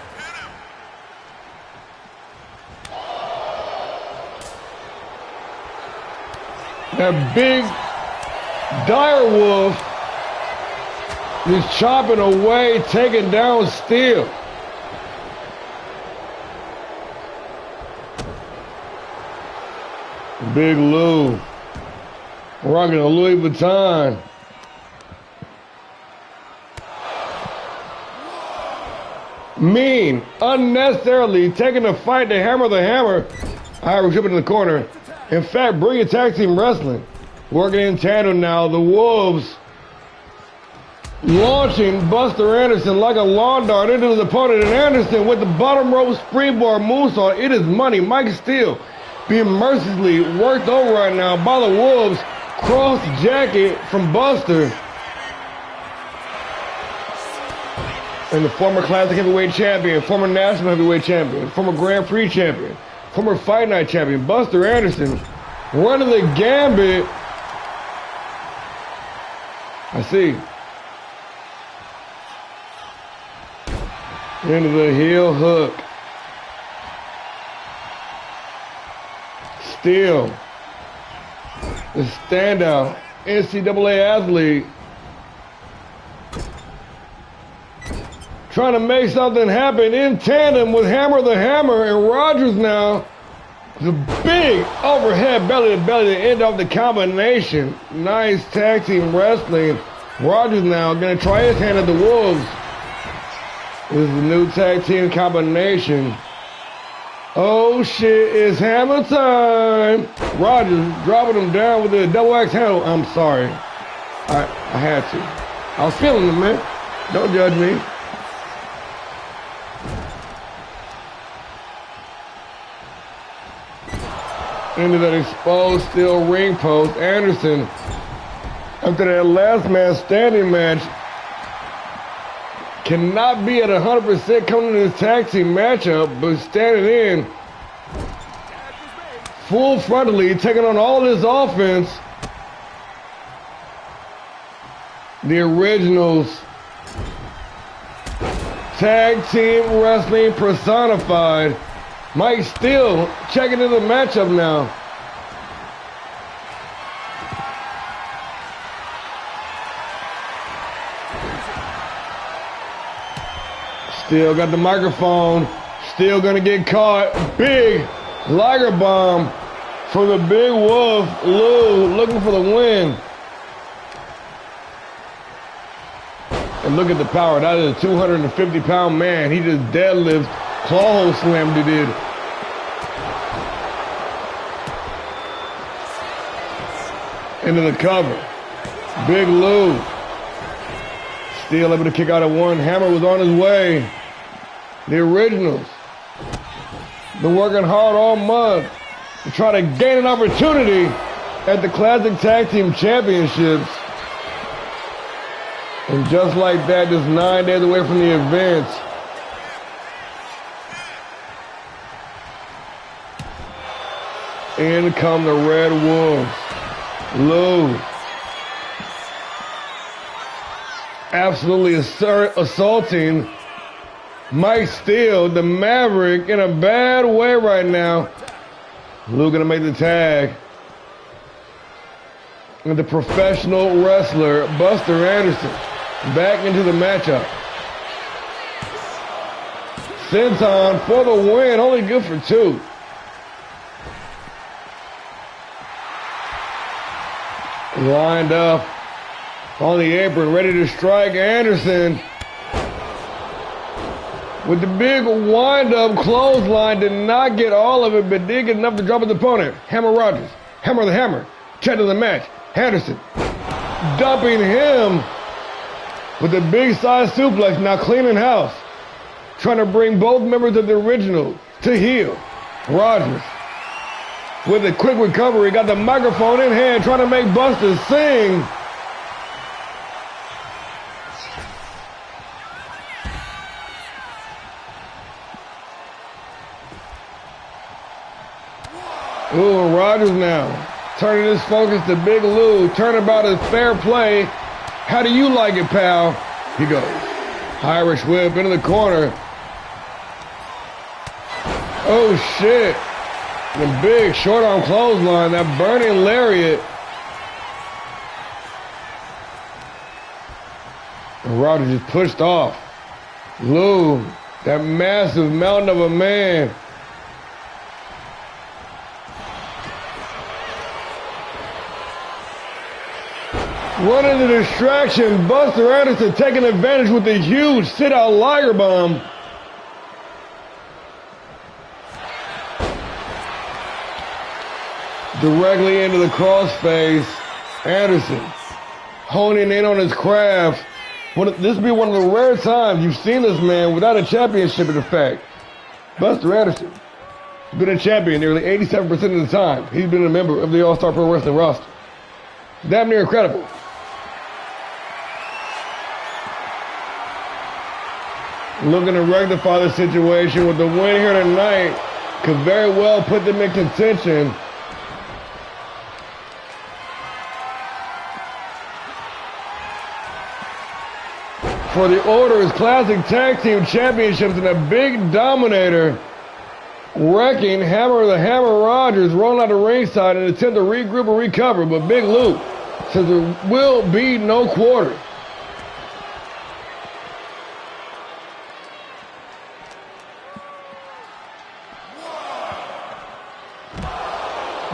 that big dire wolf is chopping away, taking down Steele. Big Lou rocking a Louis Vuitton. Mean, unnecessarily taking the fight to Hammer the Hammer. Irish whip in the corner. In fact, brilliant tag team wrestling. Working in tandem now. The Wolves launching Buster Anderson like a lawn dart into his opponent. And Anderson with the bottom rope springboard moonsault. It is money. Mike Steele being mercilessly worked over right now by the Wolves. Cross jacket from Buster. And the former Classic Heavyweight Champion, former National Heavyweight Champion, former Grand Prix Champion, former Fight Night Champion, Buster Anderson, running the gambit. I see. Into the heel hook. Steele, the standout NCAA athlete, trying to make something happen in tandem with Hammer the Hammer, and Rogers now. The big overhead belly to belly to end off the combination. Nice tag team wrestling. Rogers now going to try his hand at the Wolves. This is the new tag team combination. Oh shit, it's Hammer time. Rogers dropping him down with a double axe handle. I'm sorry. I had to. I was feeling it, man. Don't judge me. Into that exposed steel ring post. Anderson, after that last man standing match, cannot be at 100% coming into this tag team matchup, but standing in full frontally, taking on all this offense. The Originals tag team wrestling personified. Mike Steele checking into the matchup now. Steele got the microphone. Steele gonna get caught. Big Liger bomb from the Big Wolf. Lou looking for the win. And look at the power. That is a 250-pound man. He just deadlifts. Claw hole slam he did. Into the cover. Big Lou. Still able to kick out at one. Hammer was on his way. The Originals. Been working hard all month to try to gain an opportunity at the Classic Tag Team Championships. And just like that, just 9 days away from the events, in come the Red Wolves. Lou. Absolutely assaulting Mike Steele, the Maverick, in a bad way right now. Lou gonna make the tag. And the professional wrestler, Buster Anderson, back into the matchup. Senton for the win, only good for 2. Lined up on the apron, ready to strike. Anderson with the big wind-up clothesline, did not get all of it, but did get enough to drop his opponent. Hammer Rogers, Hammer the Hammer, check to the match. Anderson dumping him with the big side suplex, now cleaning house. Trying to bring both members of the Original to heel. Rogers with a quick recovery, got the microphone in hand, trying to make Buster sing. Ooh, and Rogers now turning his focus to Big Lou. Turnabout is fair play. How do you like it, pal? He goes. Irish whip into the corner. Oh, shit. The big short arm clothesline, that burning lariat. And Rogers just pushed off. Lou, that massive mountain of a man. Running the distraction, Buster Anderson taking advantage with the huge sit-out Liger bomb. Directly into the crossface. Anderson honing in on his craft. This will be one of the rare times you've seen this man without a championship in effect. Buster Anderson has been a champion nearly 87% of the time. He's been a member of the All-Star Pro Wrestling roster. Damn near incredible. Looking to rectify the situation with the win here tonight. Could very well put them in contention for the Order's Classic Tag Team Championships, and a big dominator wrecking Hammer the Hammer Rogers, rolling out the ringside and attempt to regroup and recover, but Big Lou says there will be no quarter.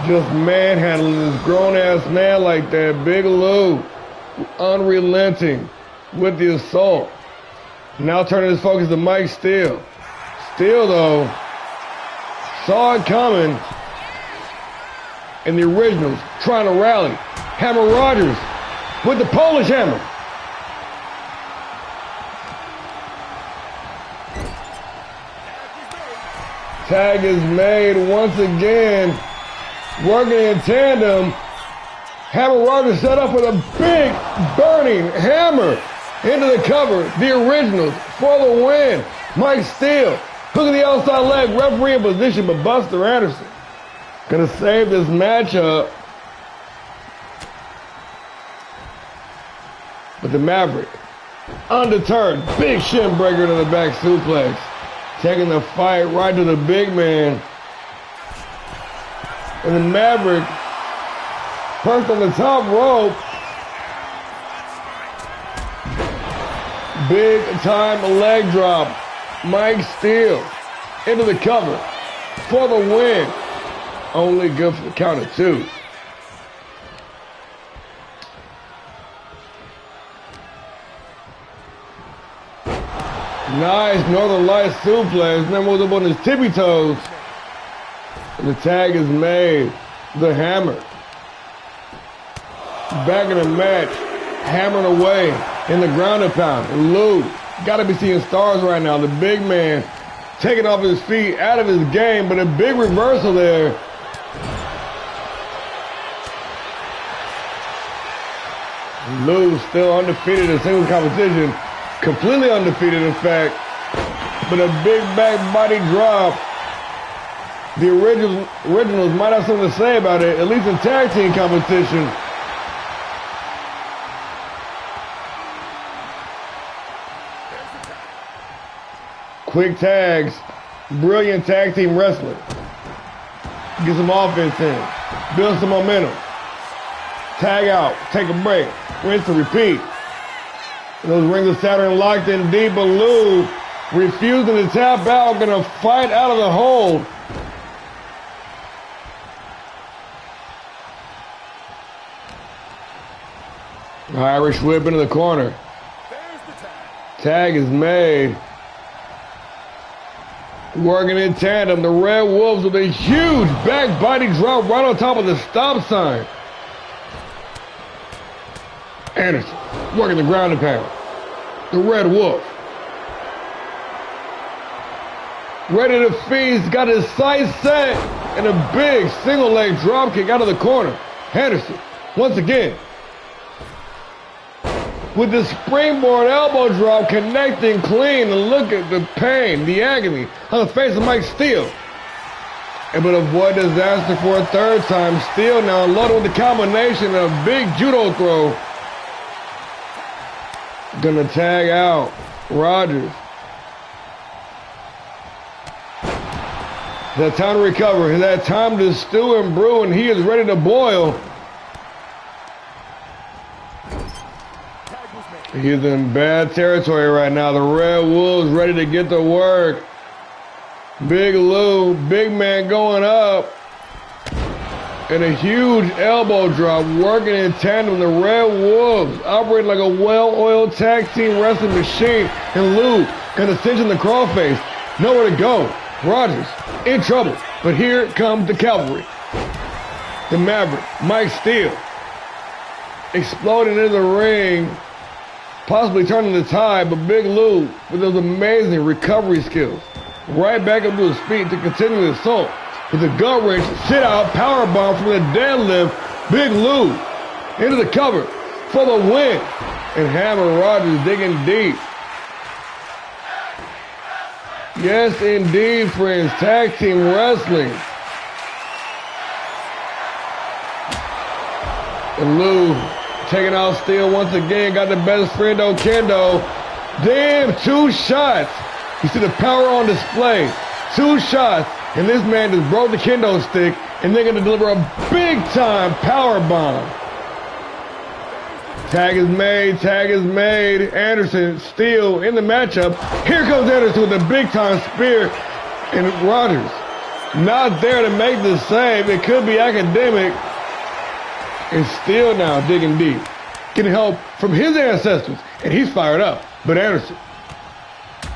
Just manhandling this grown-ass man like that. Big Lou, unrelenting with the assault. Now turning his focus to Mike Steele. Steele, though, saw it coming. And the originals trying to rally. Hammer Rogers with the Polish hammer. Tag is made once again. Working in tandem. Hammer Rogers set up with a big burning hammer into the cover. The originals for the win. Mike Steele hooking the outside leg. Referee in position, but Buster Anderson gonna save this matchup. But the Maverick, undeterred, big shin breaker to the back suplex. Taking the fight right to the big man. And the Maverick, perched on the top rope. Big time leg drop. Mike Steele into the cover for the win. Only good for the count of 2. Nice Northern Lights suplex. Then moves up on his tippy toes. And the tag is made. The hammer. Back in the match. Hammering away in the ground and pound. And Lou, got to be seeing stars right now. The big man taking off his feet, out of his game, but a big reversal there. Lou still undefeated in single competition. Completely undefeated, in fact. But a big back body drop. The originals might have something to say about it, at least in tag team competition. Quick tags. Brilliant tag team wrestling. Get some offense in. Build some momentum. Tag out. Take a break. Rinse and repeat. And those rings of Saturn locked in deep, but Lou refusing to tap out, gonna fight out of the hold. Irish whip into the corner. Tag is made. Working in tandem, the Red Wolves with a huge back body drop right on top of the stop sign. Anderson working the ground and pound. The Red Wolf. Ready to feast, got his sights set, and a big single leg drop kick out of the corner. Anderson, once again, with the springboard elbow drop connecting clean, and look at the pain, the agony on the face of Mike Steele. Able to avoid disaster for a third time. Steele now loaded with the combination of a big judo throw. Gonna tag out Rogers. He's had time to recover. He's had time to stew and brew, and he is ready to boil. He's in bad territory right now. The Red Wolves ready to get to work. Big Lou, big man going up. And a huge elbow drop, working in tandem. The Red Wolves operating like a well-oiled tag team wrestling machine. And Lou gonna cinch in the crawl face. Nowhere to go. Rogers in trouble. But here comes the cavalry. The Maverick, Mike Steele, exploding into the ring, possibly turning the tide. But Big Lou with those amazing recovery skills. Right back up to his feet to continue the assault. With a gut wrench, sit out, power bomb from the deadlift. Big Lou into the cover for the win. And Hammer Rogers digging deep. Yes, indeed, friends. Tag team wrestling. And Lou taking out Steele once again. Got the best friend, Kendo. Damn, 2 shots. You see the power on display. 2 shots. And this man just broke the kendo stick, and they're going to deliver a big-time power bomb. Tag is made, tag is made. Anderson, Steele in the matchup. Here comes Anderson with a big-time spear, and Rogers not there to make the save. It could be academic. And still now digging deep. Getting help from his ancestors. And he's fired up. But Anderson,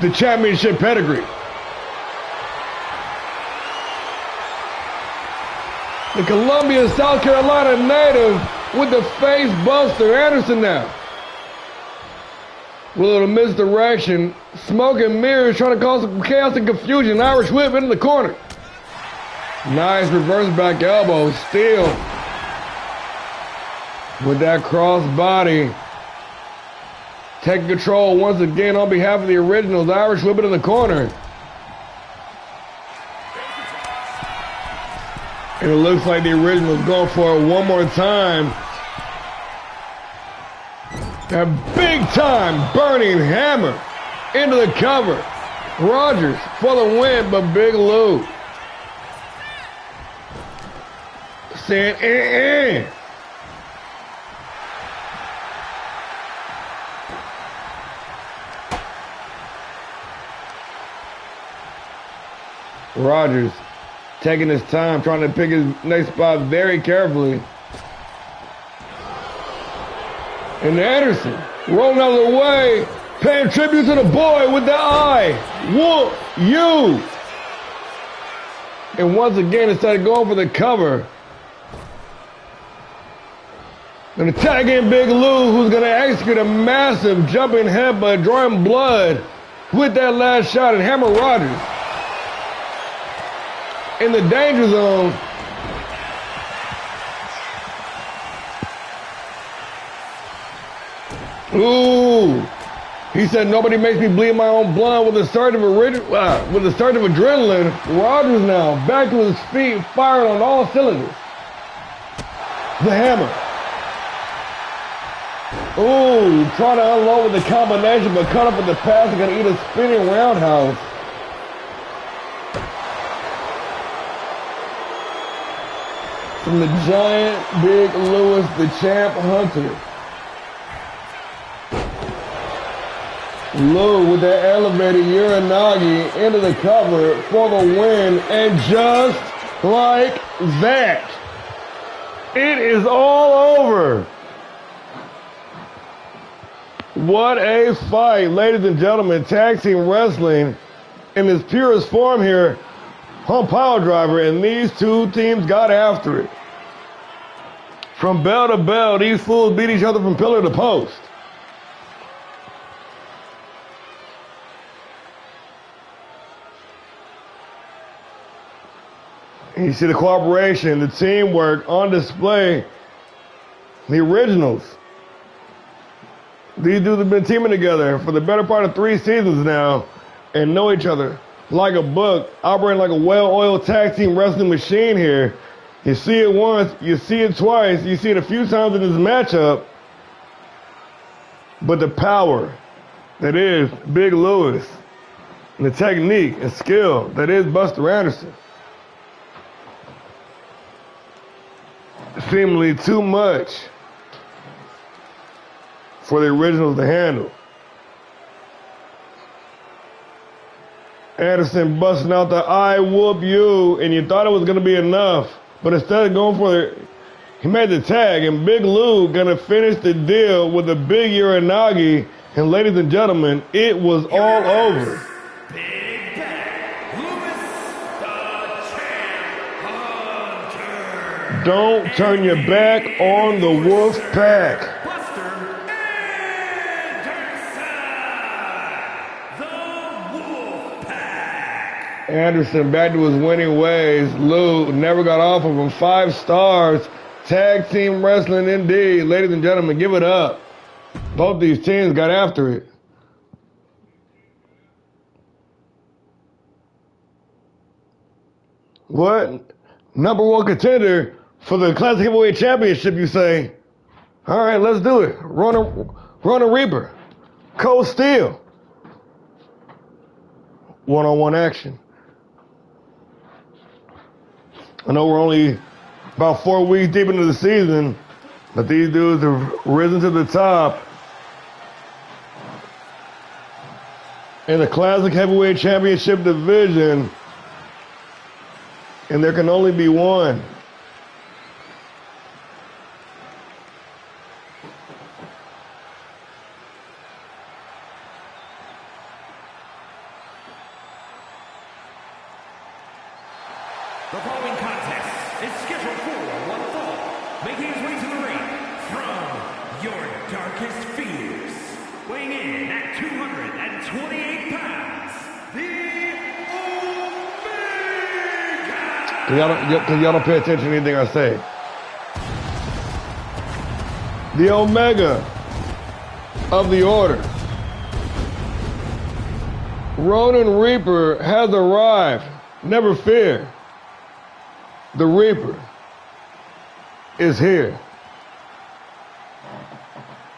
the championship pedigree. The Columbia, South Carolina native with the face buster. Anderson now. With a little misdirection. Smoke and mirrors trying to cause some chaos and confusion. Irish whip into the corner. Nice reverse back elbow. Still with that cross body. Taking control once again on behalf of the originals. Irish whip it in the corner. And it looks like the originals going for it one more time. A big time burning hammer into the cover. Rogers for the win, but Big Lou saying, Rogers taking his time, trying to pick his next spot very carefully. And Anderson rolling out of the way, paying tribute to the boy with the eye. Whoop, you. And once again, instead of going for the cover, gonna tag in Big Lou, who's gonna execute a massive jumping headbutt, drawing blood with that last shot, and hammer Rogers in the danger zone. Ooh, he said nobody makes me bleed my own blood with a surge of adrenaline. Rogers now back to his feet, firing on all cylinders. The hammer. Ooh, trying to unload with the combination, but cut up with the pass. Gonna eat a spinning roundhouse. From the giant Big Louis, the champ hunter. Lou with that elevated Uranagi into the cover for the win. And just like that, it is all over. What a fight, ladies and gentlemen. Tag team wrestling in its purest form here on PileDriver, and these two teams got after it. From bell to bell, these fools beat each other from pillar to post. And you see the cooperation, the teamwork on display. The originals. These dudes have been teaming together for the better part of 3 seasons now and know each other like a book, operating like a well-oiled tag team wrestling machine here. You see it once, you see it twice, you see it a few times in this matchup. But the power that is Big Louis and the technique and skill that is Buster Anderson. Seemingly too much for the originals to handle. Anderson busting out the I whoop you, and you thought it was going to be enough, but instead of going for it, he made the tag, and Big Lou going to finish the deal with a big Uranagi, and ladies and gentlemen, it was all over. Big Bad Louis, the champ hunter. Don't turn your back on the Wolf Pack. Anderson back to his winning ways. Lou never got off of him. 5 stars. Tag team wrestling indeed. Ladies and gentlemen, give it up. Both these teams got after it. What? Number 1 contender for the Classic Heavyweight Championship, you say? All right, let's do it. Rona Reaper. Cold Steel. One-on-one action. I know we're only about 4 weeks deep into the season, but these dudes have risen to the top in the Classic Heavyweight Championship division. And there can only be one. The following contest is scheduled for one fall, making his way to the ring from your darkest fears, weighing in at 228 pounds, the Omega! Cause y'all don't pay attention to anything I say. The Omega of the Order. Ronin Reaper has arrived. Never fear. The Reaper is here.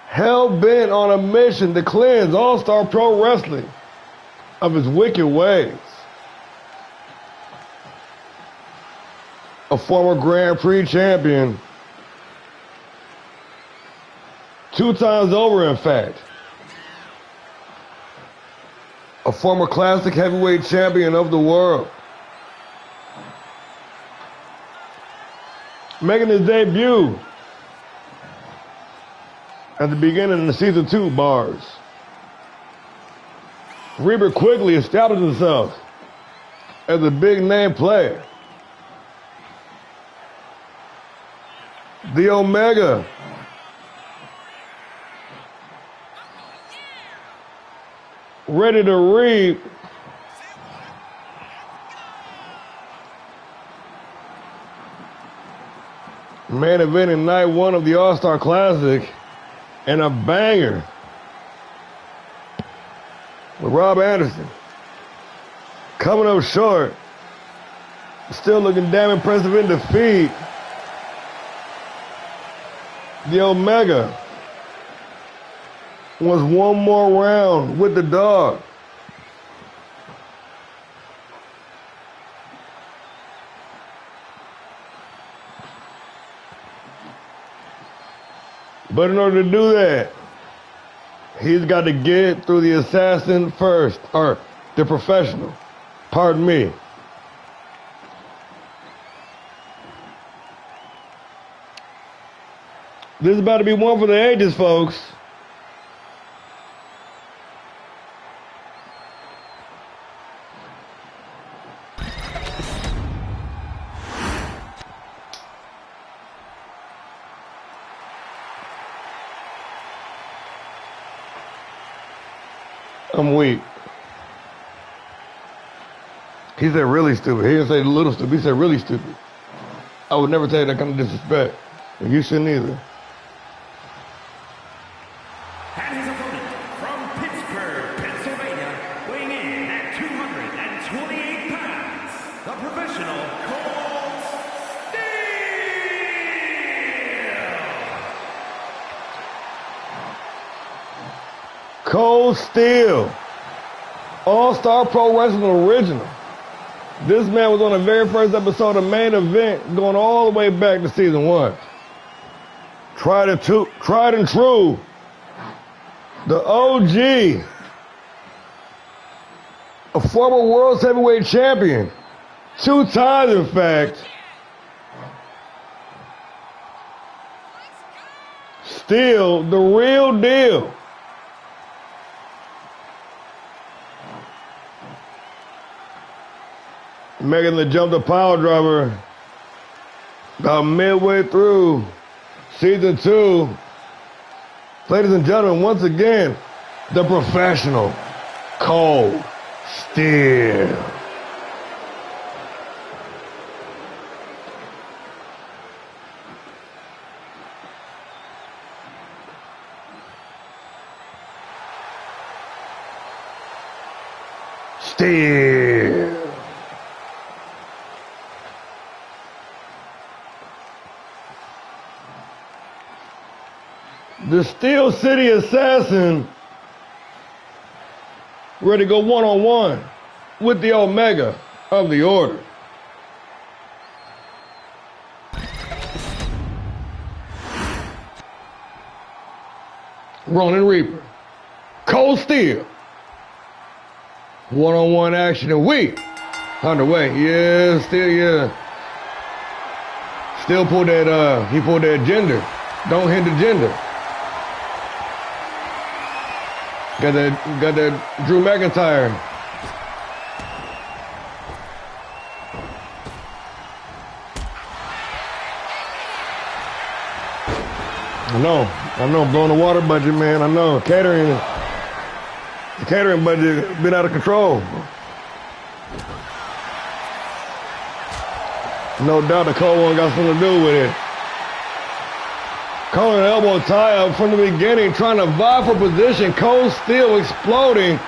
Hell-bent on a mission to cleanse All-Star Pro Wrestling of its wicked ways. A former Grand Prix champion, 2 times over in fact. A former classic heavyweight champion of the world. Making his debut at the beginning of the season 2 bars. Reaper quickly established himself as a big name player. The Omega ready to reap main event in night 1 of the All-Star Classic, and a banger with Rob Anderson. Coming up short, still looking damn impressive in defeat. The Omega was one more round with the dog. But in order to do that, he's got to get through the assassin first, or the professional. Pardon me. This is about to be one for the ages, folks. I'm weak. He said really stupid. He didn't say little stupid. He said really stupid. I would never take that kind of disrespect. And you shouldn't either. And his opponent from Pittsburgh, Pennsylvania, weighing in at 228 pounds, the professional Cold Steel. Cold Steel. All-Star Pro Wrestling original. This man was on the very first episode of Main Event, going all the way back to season 1. Tried and true. The OG. A former World Heavyweight Champion. 2 times, in fact. Still the real deal. Making the jump to PileDriver about midway through season 2. Ladies and gentlemen, once again, the professional Cold Steel. Steel. The Steel City Assassin ready to go one-on-one with the Omega of the Order. Ronin Reaper. Cold Steel. One-on-one action, and we underway. Yeah, still, yeah. Still pulled that, he pulled that gender. Don't hit the gender. Got that Drew McIntyre. I know, blowing the water budget, man. I know, the catering budget been out of control. No doubt the cold one got something to do with it. Calling an elbow tie up from the beginning, trying to vie for position. Cold Steel exploding.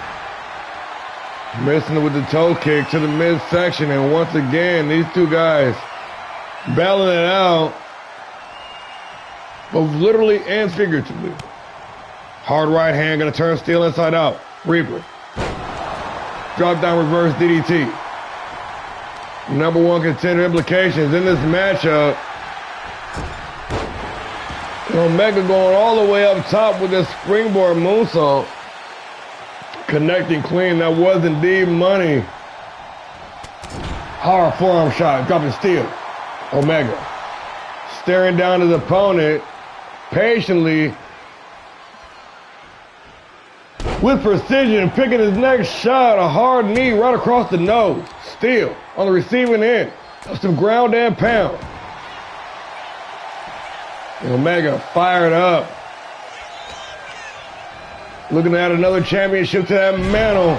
Missing it with the toe kick to the midsection, and once again, these two guys battling it out, both literally and figuratively. Hard right hand, gonna turn Steel inside out. Reaper. Drop down reverse DDT. Number one contender implications in this matchup. Omega going all the way up top with this springboard moonsault. Connecting clean, that was indeed money. Hard forearm shot, dropping Steel. Omega. Staring down his opponent, patiently, with precision, picking his next shot, a hard knee right across the nose. Steel on the receiving end of some ground and pound. Omega fired up. Looking at another championship to that mantle.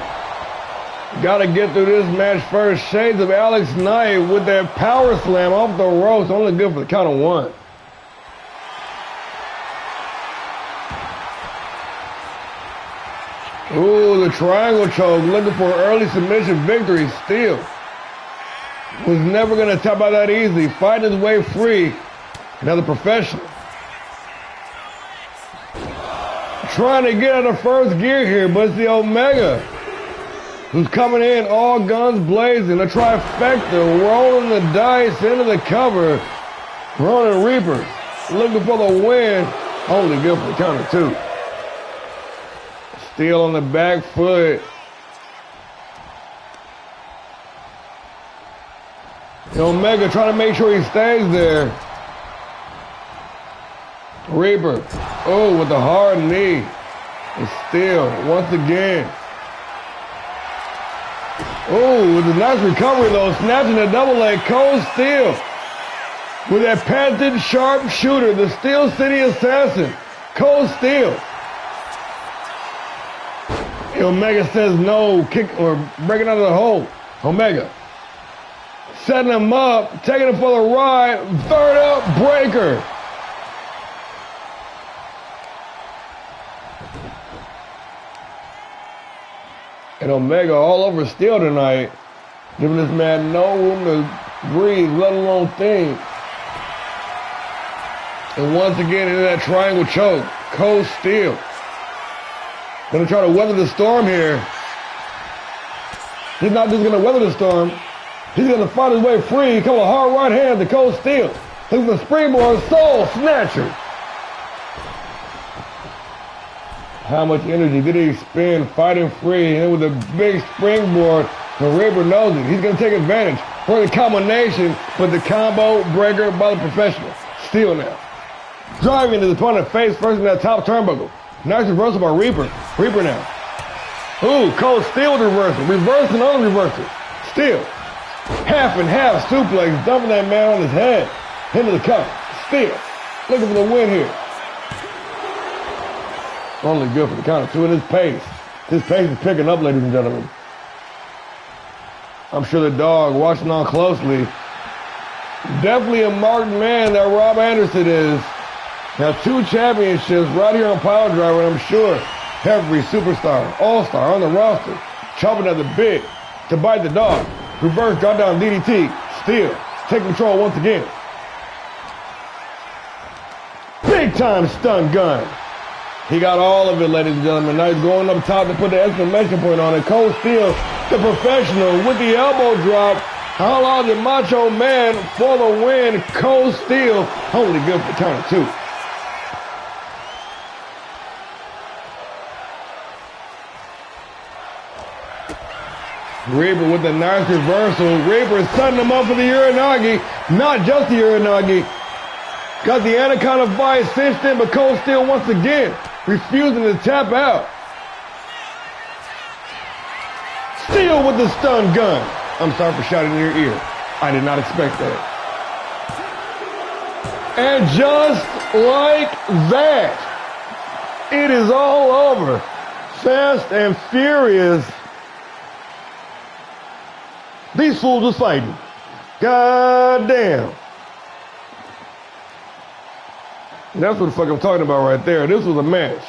Got to get through this match first. Shades of Alex Knight with that power slam off the ropes. Only good for the count of one. Ooh, the triangle choke. Looking for an early submission victory. Steel was never going to tap out that easy. Fighting his way free. Another professional. Trying to get out of first gear here, but it's the Omega who's coming in all guns blazing. A trifecta, rolling the dice into the cover. Ronin Reaper looking for the win. Only good for the count of two. Steel on the back foot. The Omega trying to make sure he stays there. Reaper, oh, with the hard knee. And Steel, once again. Oh, with a nice recovery though, snatching a double leg. Cold Steel with that patented sharp shooter, the Steel City Assassin. Cold Steel. Omega says no, kick or breaking out of the hole. Omega setting him up, taking him for the ride. Third up, breaker. And Omega all over Steel tonight, giving this man no room to breathe, let alone think. And once again, into that triangle choke. Cold Steel. Gonna try to weather the storm here. He's not just gonna weather the storm. He's gonna fight his way free. Come a hard right hand to Cold Steel. Look at the springboard, soul snatcher. How much energy did he spend fighting free? And with a big springboard, the Reaper knows it. He's going to take advantage for the combination, but the combo breaker by the professional. Steel now. Driving to the opponent's face first in that top turnbuckle. Nice reversal by Reaper. Reaper now. Ooh, Cold Steel with the reversal. Reversing on the reversal. Steel. Half and half suplex, dumping that man on his head. Into the cover. Steel. Looking for the win here. Only good for the count of two in his pace. His pace is picking up, ladies and gentlemen. I'm sure the dog watching on closely. Definitely a marked man that Rob Anderson is. Now 2 championships right here on PileDriver, and I'm sure every superstar, all-star on the roster, chomping at the bit to bite the dog. Reverse drop down DDT. Steel. Take control once again. Big time stun gun. He got all of it, ladies and gentlemen. Now he's going up top to put the exclamation point on it. Cold Steel, the professional, with the elbow drop. How the Macho Man for the win. Cold Steel, only good for the count of 2. Reaper with a nice reversal. Reaper setting him up for the Uranagi. Not just the Uranagi. Got the Anaconda Vice cinched in, but Cole still once again refusing to tap out. Still with the stun gun. I'm sorry for shouting in your ear. I did not expect that. And just like that, it is all over. Fast and furious. These fools was fighting. God damn. That's what the fuck I'm talking about right there. This was a match.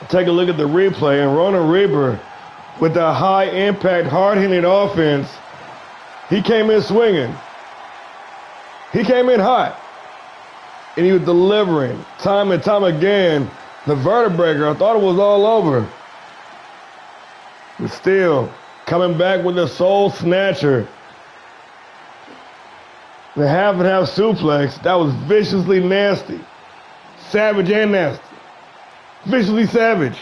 Take a look at the replay, and Ronan Reaper, with the high impact, hard-hitting offense, he came in swinging. He came in hot. And he was delivering time and time again. The vertebrae, I thought it was all over. But still, coming back with the soul snatcher. The half and half suplex, that was viciously nasty. Savage and nasty. Viciously savage.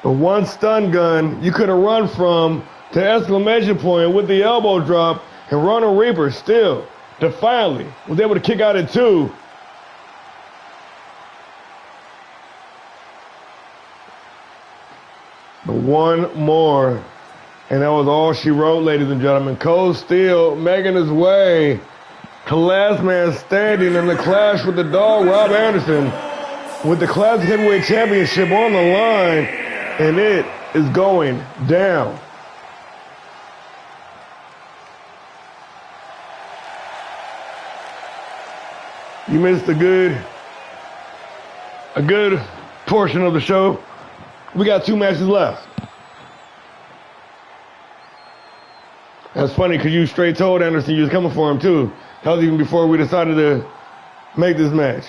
The one stun gun you could have run from to exclamation point with the elbow drop, and Ronan Reaper still, defiantly, was able to kick out at 2. But one more, and that was all she wrote, ladies and gentlemen. Cole still making his way to last man standing in the clash with the dog, Rob Anderson, with the Classic Heavyweight Championship on the line, and it is going down. You missed a good portion of the show. We got 2 matches left. That's funny because you straight told Anderson you was coming for him too. That was even before we decided to make this match.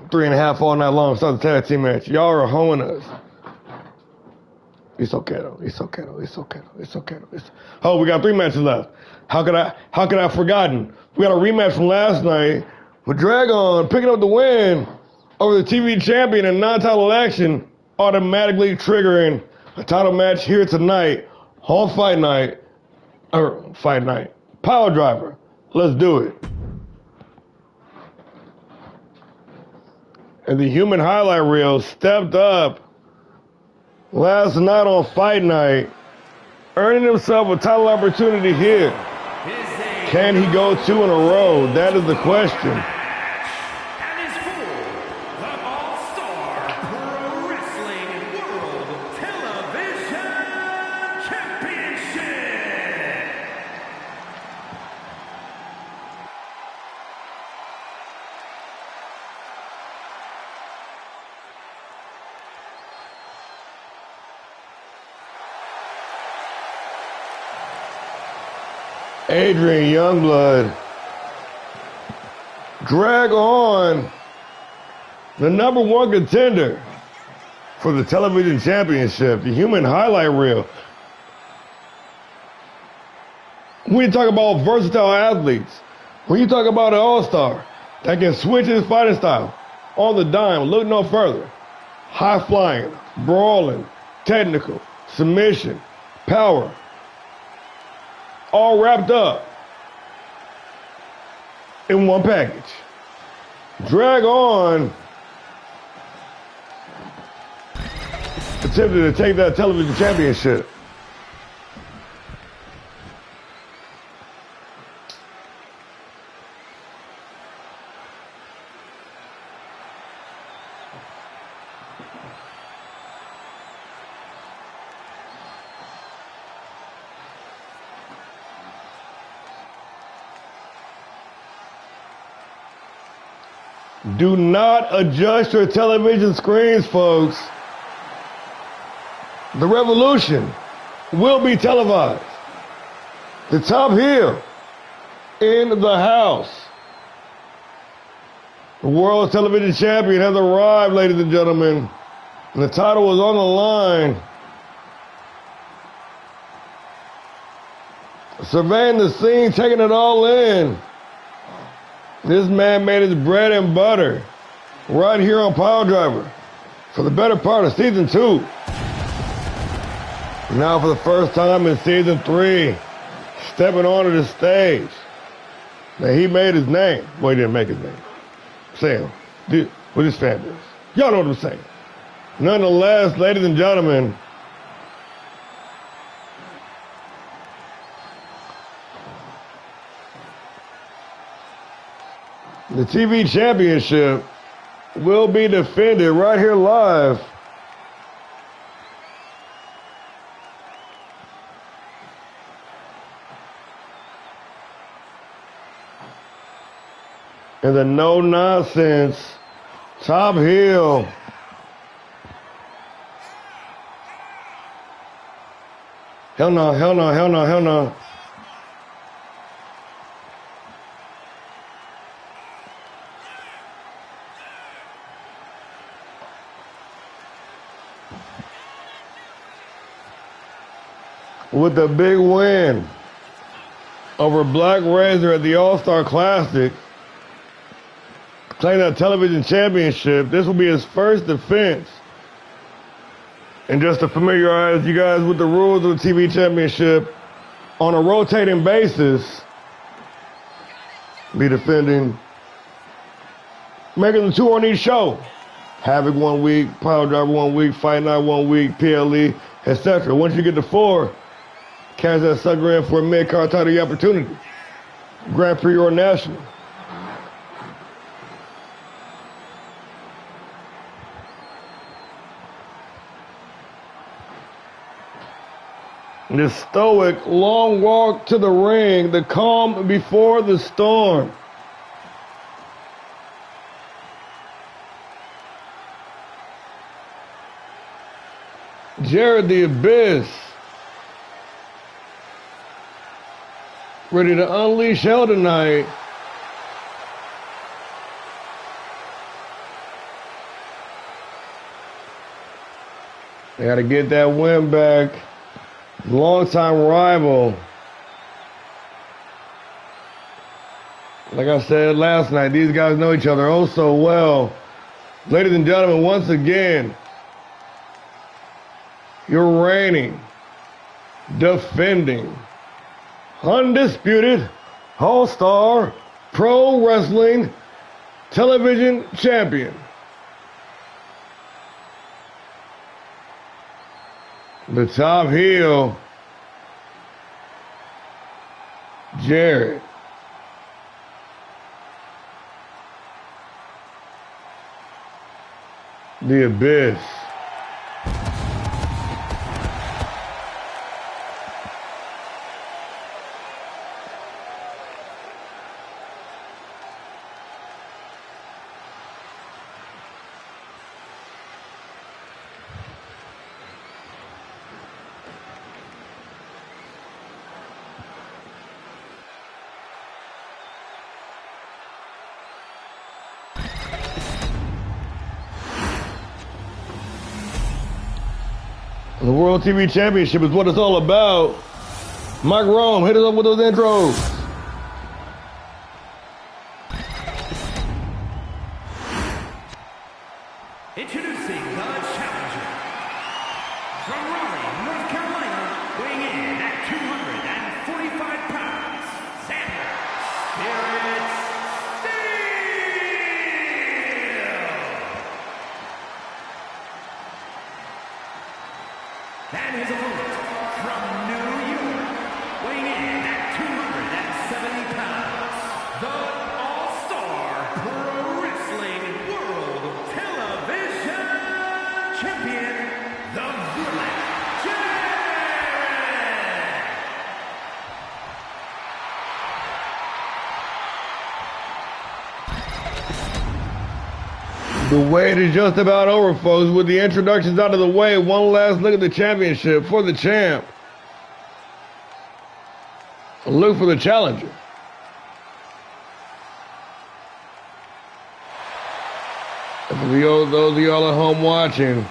3.5 all night long, start the tag team match. Y'all are hoeing us. It's okay though. It's okay though. It's okay though. It's okay though. Oh, we got 3 matches left. How could I have forgotten? We got a rematch from last night with Dragon picking up the win over the TV champion in non-title action, automatically triggering a title match here tonight on Fight Night. PileDriver. Let's do it. And the human highlight reel stepped up last night on Fight Night, earning himself a title opportunity here. Can he go 2 in a row? That is the question. And is for the ALLSTAR Pro Wrestling World Television Championship. Adrian Youngblood, Dragon, the #1 contender for the television championship, the human highlight reel. When you talk about versatile athletes, when you talk about an all-star that can switch his fighting style on the dime, look no further. High flying, brawling, technical, submission, power, all wrapped up in one package. Dragon attempted to take that television championship. Do not adjust your television screens, folks. The revolution will be televised. The top heel in the house. The world television champion has arrived, ladies and gentlemen. And the title is on the line. Surveying the scene, taking it all in. This man made his bread and butter right here on PileDriver for the better part of season 2. Now for the first time in season 3, stepping onto the stage. Now he made his name. Well, he didn't make his name. Sam, with his fan base. Y'all know what I'm saying. Nonetheless, ladies and gentlemen, the TV championship will be defended right here live in the no-nonsense Top Heel hell no, hell no, hell no, hell no. With a big win over Black Razor at the All-Star Classic, claiming that television championship. This will be his first defense. And just to familiarize you guys with the rules of the TV championship, on a rotating basis, be defending, making the 2 on each show. Havoc 1 week, PileDriver 1 week, Fight Night 1 week, PLE, etc. Once you get to 4, cash that sucker in for a mid-card title opportunity. Grand Prix or National. The stoic long walk to the ring, the calm before the storm. Jared the Abyss, ready to unleash hell tonight. They got to get that win back. Longtime rival. Like I said last night, these guys know each other oh so well. Ladies and gentlemen, once again, your reigning, defending, undisputed All-Star Pro Wrestling Television Champion, the Top Heel, Jared. The Abyss. The World TV Championship is what it's all about. Mike Rome, hit us up with those intros. Introducing the challenger. From Raleigh, North Carolina, weighing in at 245 pounds, Xander Spirit Steel. And his opponent from New York, weighing in at 270 pounds, the All-Star Pro Wrestling World Television Champion, the Black Jared. The wait is just about over, folks. With the introductions out of the way, one last look at the championship for the champ. Look for the challenger. And for those of y'all at home watching,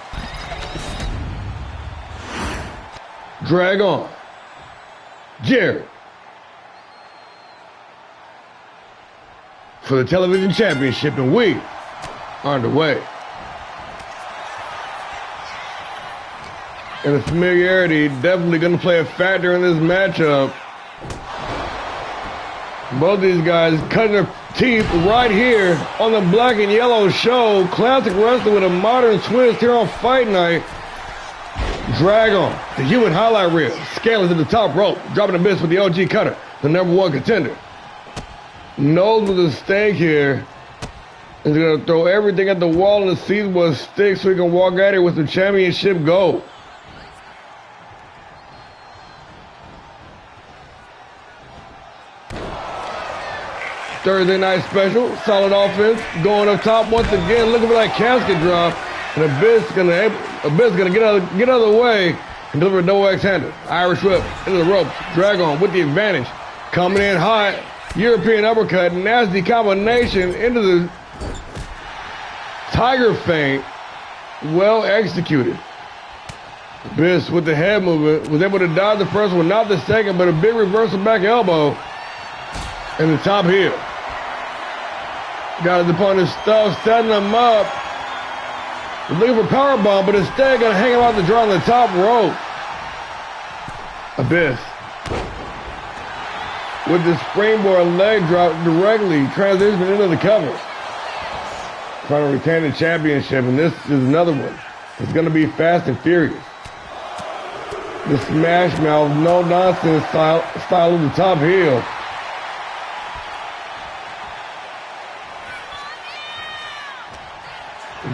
drag on. Jared. For the television championship, and we are underway. And the familiarity definitely going to play a factor in this matchup. Both these guys cutting their teeth right here on the Black and Yellow Show. Classic wrestling with a modern twist here on Fight Night. Dragon, the human highlight reel, scaling to the top rope, dropping Abyss with the OG cutter, the #1 contender. Knows with a stake here. Is going to throw everything at the wall and see what sticks so he can walk at it with the championship gold. Thursday night special, solid offense, going up top once again, looking for that casket drop, and Abyss gonna get out of the way and deliver a double X-hander. Irish whip into the ropes, Dragon with the advantage, coming in hot, European uppercut, nasty combination into the tiger feint, well executed. Abyss with the head movement, was able to dodge the first one, not the second, but a big reversal back elbow, and the top heel. Got his opponent's stuff, setting him up. He's looking for powerbomb, but instead gonna hang him out to dry on the top rope. Abyss with the springboard leg drop directly transitioning into the cover. Trying to retain the championship, and this is another one. It's gonna be fast and furious. The smash mouth, no nonsense style of the top heel.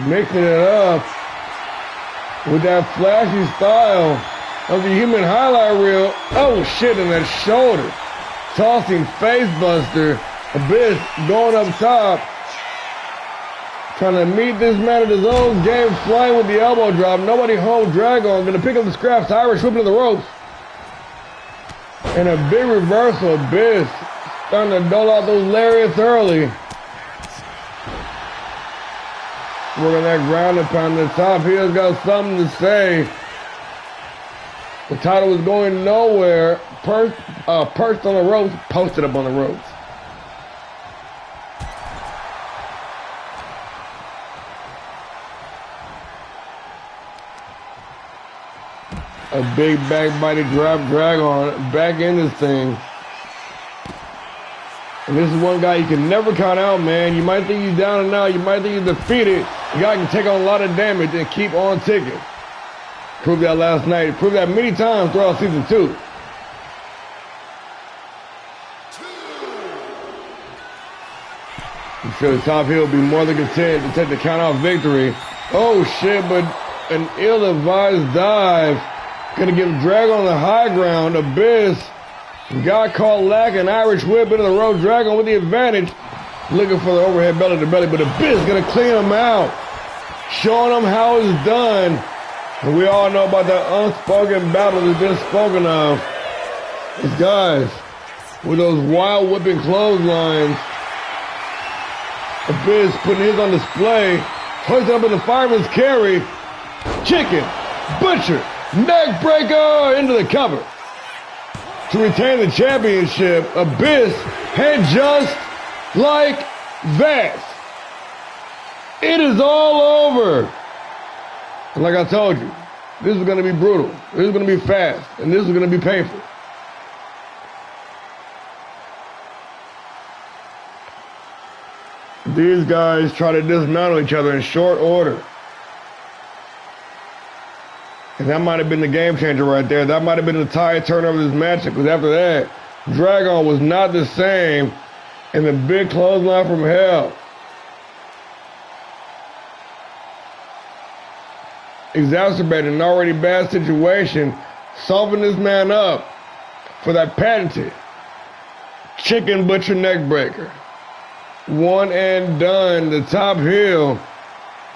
Mixing it up with that flashy style of the human highlight reel. Oh shit, in that shoulder. Tossing face buster. Abyss going up top. Trying to meet this man at his own game, flying with the elbow drop. Nobody home. Dragon gonna pick up the scraps. Irish whipping to the ropes. And a big reversal. Abyss starting to dole out those lariats early. Working that ground and pound. The top heel's got something to say. The title was going nowhere. Perched on the ropes, posted up on the ropes. A big back-body drop Dragon back in this thing. And this is one guy you can never count out, man. You might think he's down and out. You might think he's defeated. The guy can take on a lot of damage and keep on ticking. Proved that last night. Proved that many times throughout season 2. I'm sure the top heel will be more than content to take the count-out victory. Oh, shit, but an ill-advised dive. Gonna give Dragon the high ground. Abyss got caught lacking. Irish whip into the rope. Dragon with the advantage. Looking for the overhead belly to belly, but Abyss gonna clean him out. Showing him how it's done. And we all know about that unspoken battle that's been spoken of. These guys with those wild whipping clotheslines. Abyss putting his on display. Hoisting up in the fireman's carry. Chicken, butcher, neck breaker into the cover. To retain the championship, Abyss had just like that. It is all over. And like I told you, this is going to be brutal. This is going to be fast. And this is going to be painful. These guys try to dismantle each other in short order. And that might have been the game changer right there. That might have been the tide turner of this matchup. Because after that, Dragon was not the same. And the big clothesline from hell. Exacerbating an already bad situation. Solving this man up for that patented chicken butcher neck breaker. One and done. The top heel.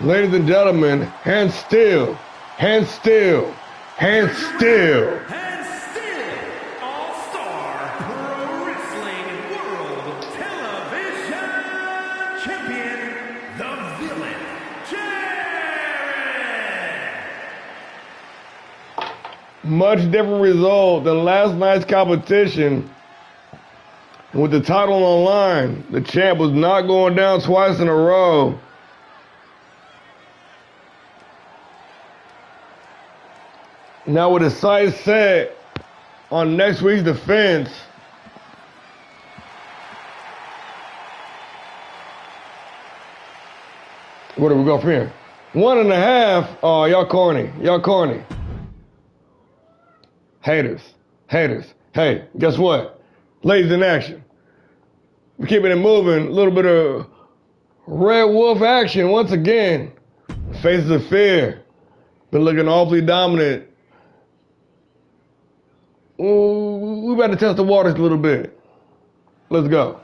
Ladies and gentlemen, hand still. Hand still. Hand still. And still, All-Star Pro Wrestling World Television Champion, the Villain, Jared. Much different result than last night's competition. With the title on the line, the champ was not going down twice in a row. Now with his sights set on next week's defense, where do we go from here? 1.5. Oh, y'all corny. Y'all corny. Haters. Haters. Hey, guess what? Ladies in action. We're keeping it moving. A little bit of Red Wolf action once again. Faces of Fear. Been looking awfully dominant. Ooh, we better test the waters a little bit. Let's go.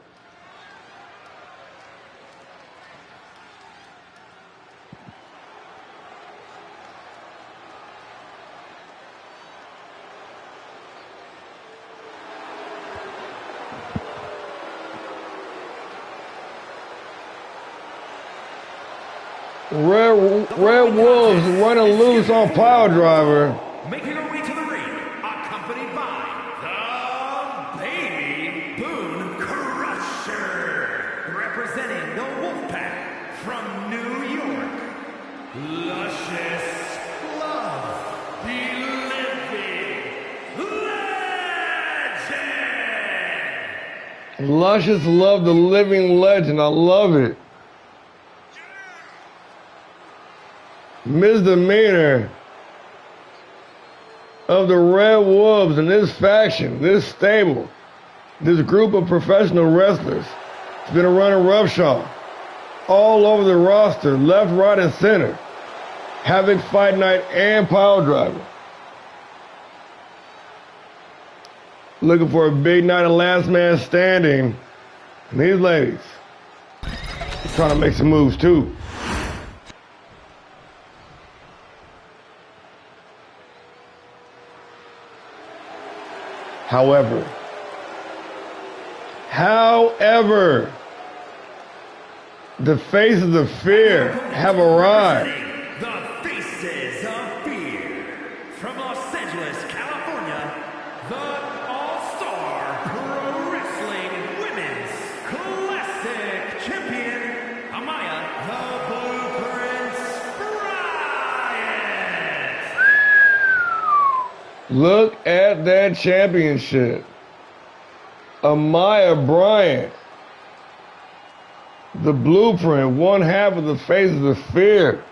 Red Wolves running loose on PileDriver. Making her way to the ring, accompanied by the Baby Boone Crusher, representing the Wolfpack from New York, Luscious Love, the Living Legend. Luscious Love, the Living Legend. I love it. Misdemeanor of the Red Wolves and this faction, this stable, this group of professional wrestlers. It's been a running roughshod all over the roster, left, right, and center. Havoc, Fight Night, and PileDriver. Looking for a big night of last man standing. And these ladies trying to make some moves too. However, the Faces of Fear have arrived. The Faces of Fear. From Los Angeles, California, the ALLSTAR Pro Wrestling Women's Classic Champion, Amaya the Blueprints Bryant. Look at that championship. Amaya Bryant. The Blueprint, one half of the Faces of Fear.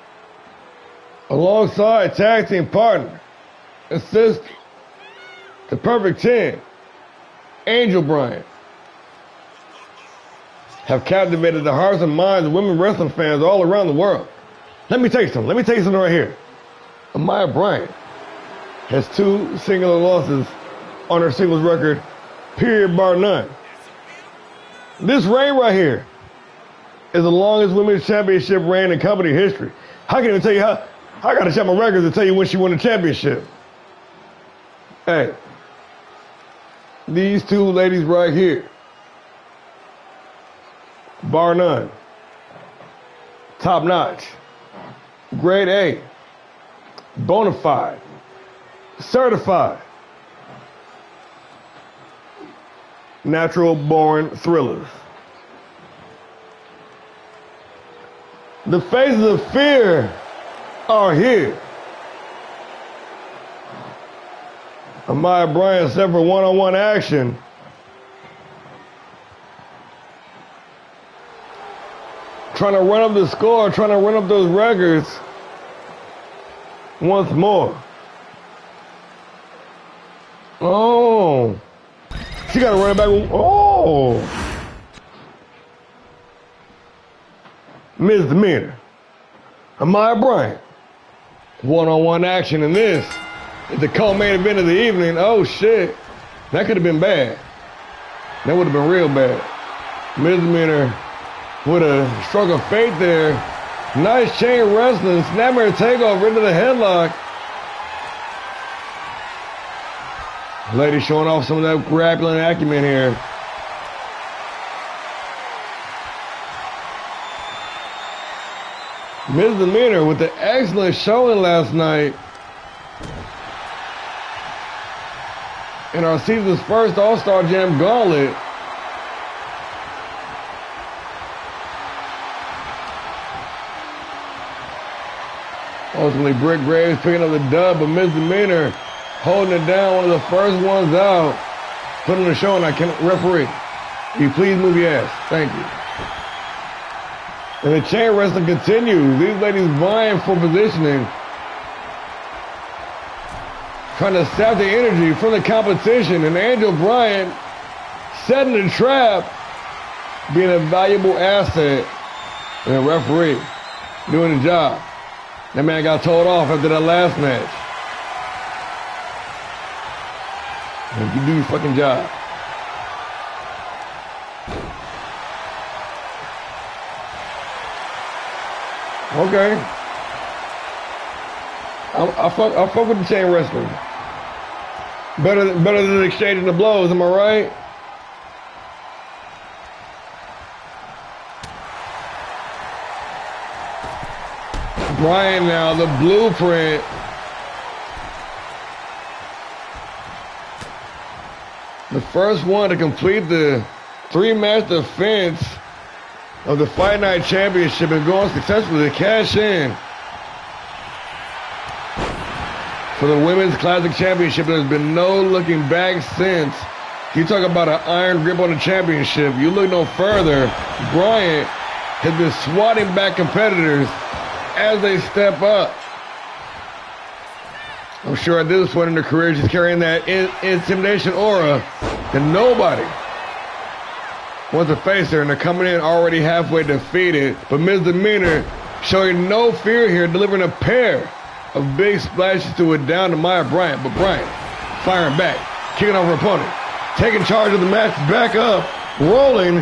Alongside tag team partner, assist, the Perfect 10, Angel Bryant, have captivated the hearts and minds of women wrestling fans all around the world. Let me tell you something right here. Amaya Bryant has 2 singular losses on her singles record, period, bar none. This reign right here is the longest women's championship reign in company history. I can't even tell you how. I gotta check my records to tell you when she won the championship. Hey, these 2 ladies right here, bar none, top notch, grade A, bona fide, certified, natural born thrillers. The Faces of Fear are here. Amaya Bryant set for one-on-one action. Trying to run up the score, trying to run up those records once more. Oh. She got to run it back. Oh. Misdemeanor. Amaya Bryant. One-on-one action in this is the co-main event of the evening. Oh, shit. That could have been bad. That would have been real bad. Misdemeanor with a stroke of fate there. Nice chain wrestling. Snapmare takeover into the headlock. Lady showing off some of that grappling acumen here. Misdemeanor with the excellent showing last night in our season's first All-Star Jam Gauntlet. Ultimately, Brick Graves picking up the dub, but misdemeanor holding it down, one of the first ones out. Putting the show, and I can't referee. Will you please move your ass? Thank you. And the chain wrestling continues. These ladies vying for positioning. Trying to sap the energy from the competition. And Angel Bryant setting the trap. Being a valuable asset. And a referee doing the job. That man got told off after that last match. And you do your fucking job. Okay. I fuck with the chain wrestling. Better than exchanging the blows, am I right? Brian now, the blueprint. The first one to complete the 3-match defense of the Fight Night Championship and going successfully to cash in for the Women's Classic Championship. There's been no looking back since. You talk about an iron grip on the championship. You look no further. Bryant has been swatting back competitors as they step up. I'm sure at this point in her career, she's carrying that intimidation aura that nobody wants to face her, and they're coming in already halfway defeated. But Misdemeanor showing no fear here, delivering a pair of big splashes to it down to Maya Bryant. But Bryant firing back, kicking off her opponent, taking charge of the match, back up, rolling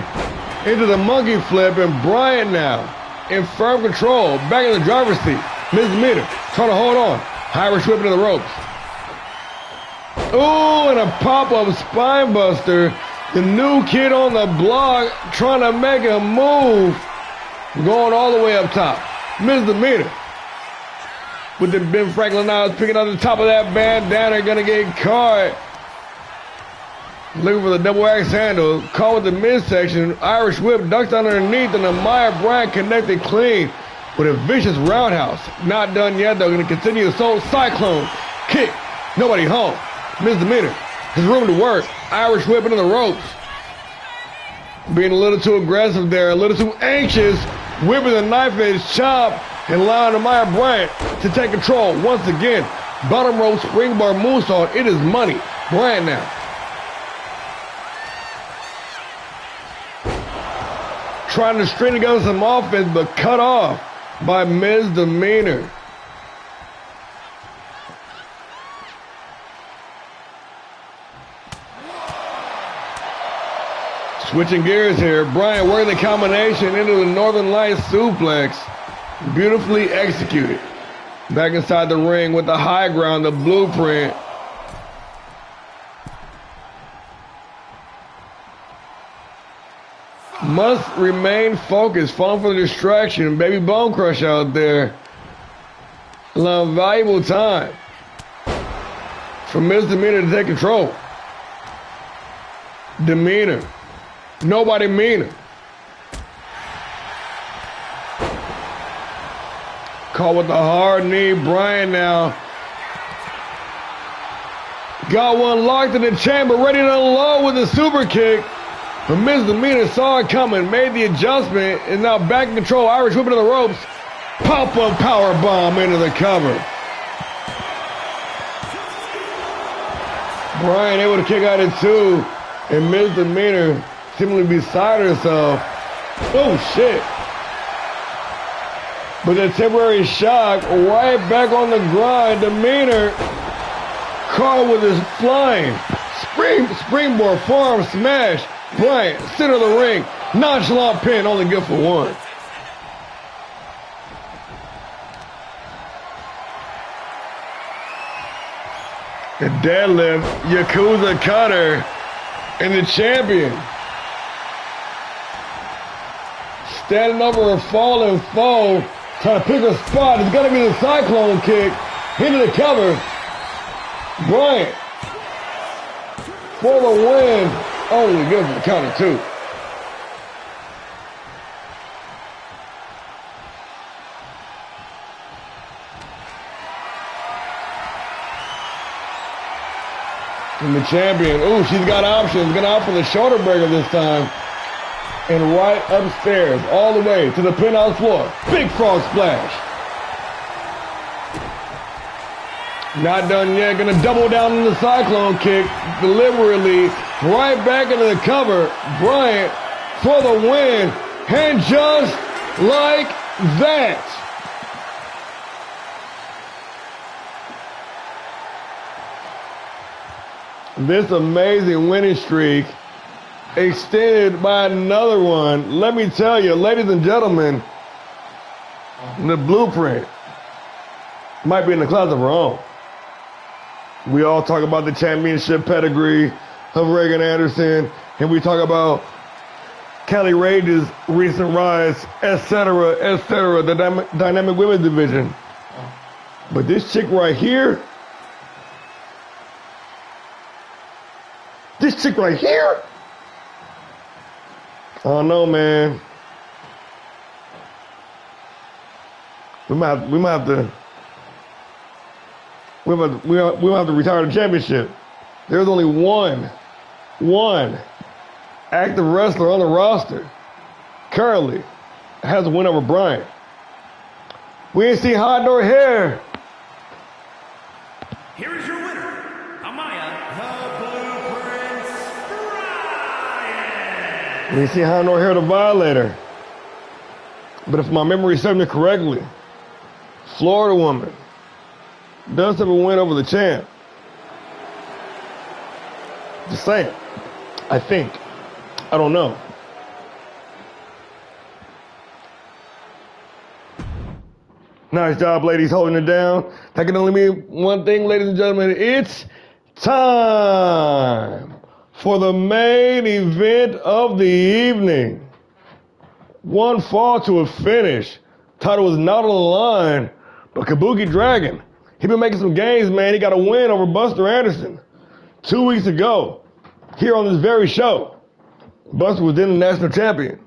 into the monkey flip, and Bryant now in firm control, back in the driver's seat. Misdemeanor trying to hold on. Irish whip into the ropes. Ooh, and a pop-up spine buster. The new kid on the block trying to make a move. Going all the way up top. Misdemeanor. With the Ben Franklin eyes picking on the top of that bandana. Gonna get caught. Looking for the double axe handle. Caught with the midsection. Irish whip ducks underneath, and the Maya Bryant connected clean with a vicious roundhouse. Not done yet, though. Going to continue the soul cyclone. Kick. Nobody home. Misdemeanor. His room to work. Irish whip into the ropes. Being a little too aggressive there. A little too anxious. Whipping the knife edge chop. And allowing the Maya Bryant to take control once again. Bottom rope springboard moonsault. It is money. Bryant now. Trying to string together some offense, but cut off by Misdemeanor. Switching gears here, Bryant working the combination into the Northern Lights suplex. Beautifully executed. Back inside the ring with the high ground, the blueprint. Must remain focused, falling for the distraction. Baby Bone Crush out there. Allowing valuable time for Misdemeanor to take control. Demeanor. Nobody meaner. Caught with the hard knee. Bryant now got one locked in the chamber, ready to unload with a super kick. But Misdemeanor saw it coming, made the adjustment, and now back in control. Irish whipping to the ropes. Pop-up power bomb into the cover. Bryant able to kick out at 2, and Misdemeanor seemingly beside herself. Oh, shit. But the temporary shock, right back on the grind. Demeanor caught with his flying springboard forearm smash. Bryant, center of the ring, nonchalant pin, only good for 1. The deadlift, Yakuza cutter, and the champion. Standing over a falling foe, trying to pick a spot. It's going to be the cyclone kick into the cover. Bryant for the win. Only good for the count of 2. And the champion, ooh, she's got options. Gonna opt for the shoulder breaker this time. And right upstairs, all the way to the penthouse floor. Big frog splash. Not done yet. Gonna double down on the cyclone kick. Deliberately right back into the cover. Bryant for the win. And just like that. This amazing winning streak extended by another one. Let me tell you, ladies and gentlemen, the blueprint might be in the closet of her own. We all talk about the championship pedigree of Reagan Anderson, and we talk about Kelly Rage's recent rise, etc., the dynamic women's division. But this chick right here, I don't know, man. We might have to retire the championship. There's only one active wrestler on the roster currently has a win over Bryant. We ain't seen hot nor hair. Here is your winner, Amaya, the Blueprint Bryant. We ain't seen hot nor hair the Violator. But if my memory serves me correctly, Florida woman does have a win over the champ. Just saying. I think. I don't know. Nice job, ladies, holding it down. That can only mean one thing, ladies and gentlemen. It's time for the main event of the evening. One fall to a finish. Title was not on the line, but Kabuki Dragon, he been making some gains, man. He got a win over Buster Anderson 2 weeks ago here on this very show. Buster was then the national champion.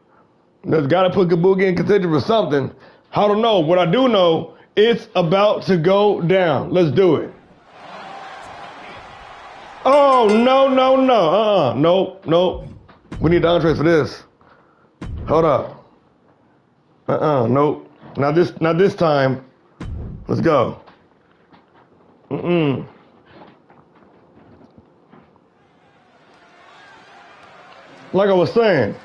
That's got to put Kabuki in contention for something. I don't know. What I do know, it's about to go down. Let's do it. Oh, no. Nope. We need the entrees for this. Hold up. Nope. Not this time. Let's go. Like I was saying,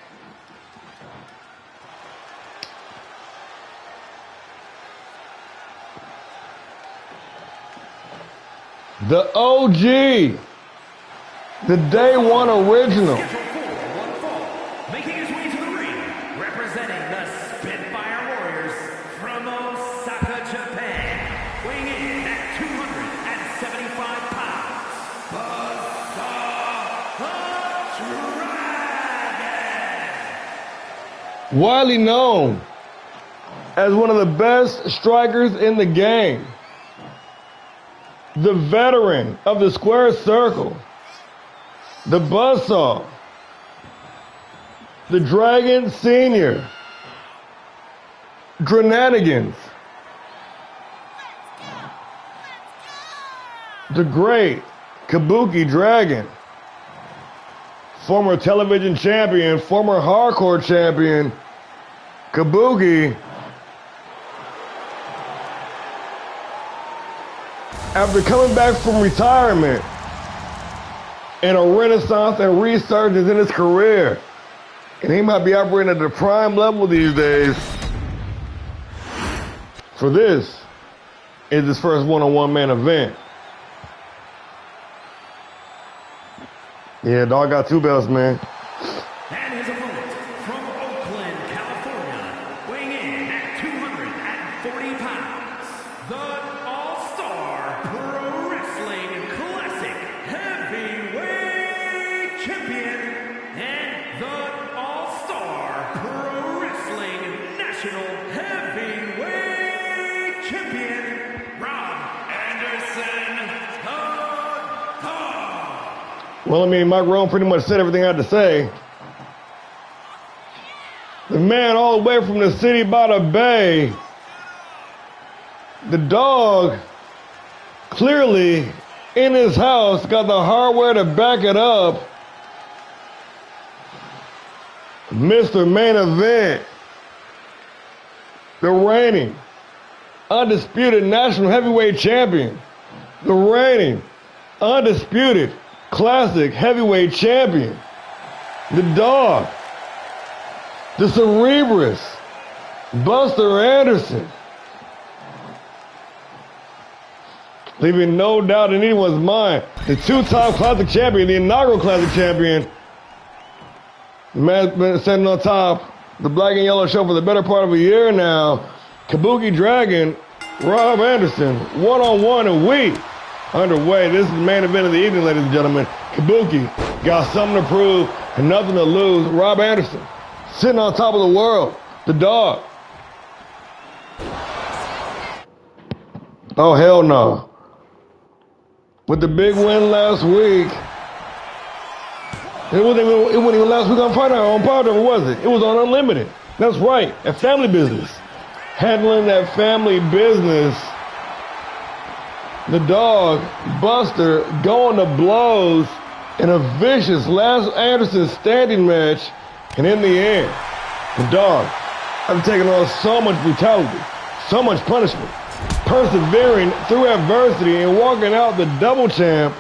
the OG, the day one original. Making his way to the ring, representing the Spitfire Warriors from Osaka, Japan, weighing in at 275 pounds, the Dragon! Widely known as one of the best strikers in the game. The veteran of the square circle. The buzzsaw. The Dragon Senior. Drananigans. The great Kabuki Dragon. Former television champion, former hardcore champion, Kabuki. After coming back from retirement and a renaissance and resurgence in his career, and he might be operating at the prime level these days, for this is his first one-on-one man event. Yeah, dog got 2 belts, man. And his opponent from Oakland, California, weighing in at 240 pounds, the All-Star Pro Wrestling Classic Heavyweight Champion and the All-Star Pro Wrestling National Heavyweight Champion, Rob Anderson, the Dog. Well, I mean, Mike Rome pretty much said everything I had to say. The man all the way from the city by the bay, the Dog, clearly in his house, got the hardware to back it up. Mr. Main Event, the reigning, undisputed national heavyweight champion, the reigning, undisputed classic heavyweight champion, the dog, the Cerebrus, Buster Anderson, leaving no doubt in anyone's mind, the two-time classic champion, the inaugural classic champion, the man been sitting on top, the black and yellow show for the better part of a year now, Kabuki Dragon, Rob Anderson, one-on-one, and we underway. This is the main event of the evening, ladies and gentlemen. Kabuki got something to prove and nothing to lose. Rob Anderson, sitting on top of the world, the dog. Oh, hell no. With the big win last week, it wasn't even last week on PileDriver, was it? It was on Unlimited. That's right, a family business. Handling that family business, the dog, Buster, going to blows in a vicious last Anderson standing match, and in the end, the dog, after taking on so much brutality, so much punishment, persevering through adversity and walking out the double champ.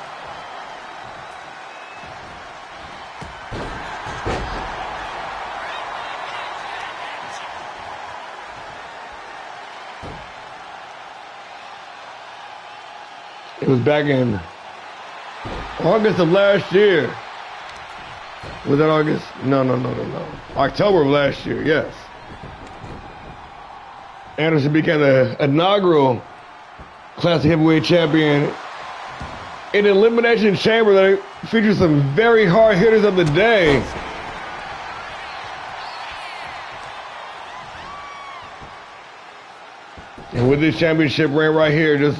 It was back in August of last year. Was that August? No. October of last year, yes. Anderson became the inaugural Classic Heavyweight Champion in an Elimination Chamber that features some very hard hitters of the day. And with this championship reign right here, just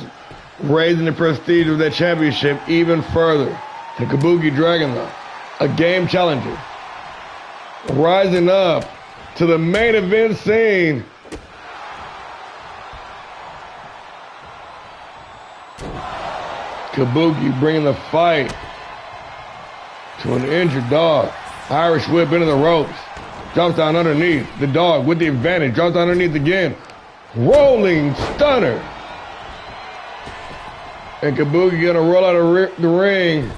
raising the prestige of that championship even further. The Kabuki Dragon, though, a game challenger, rising up to the main event scene. Kabuki bringing the fight to an injured dog. Irish whip into the ropes. Drops down underneath. The dog with the advantage. Drops down underneath again. Rolling stunner. And Kabuki gonna roll out of the ring.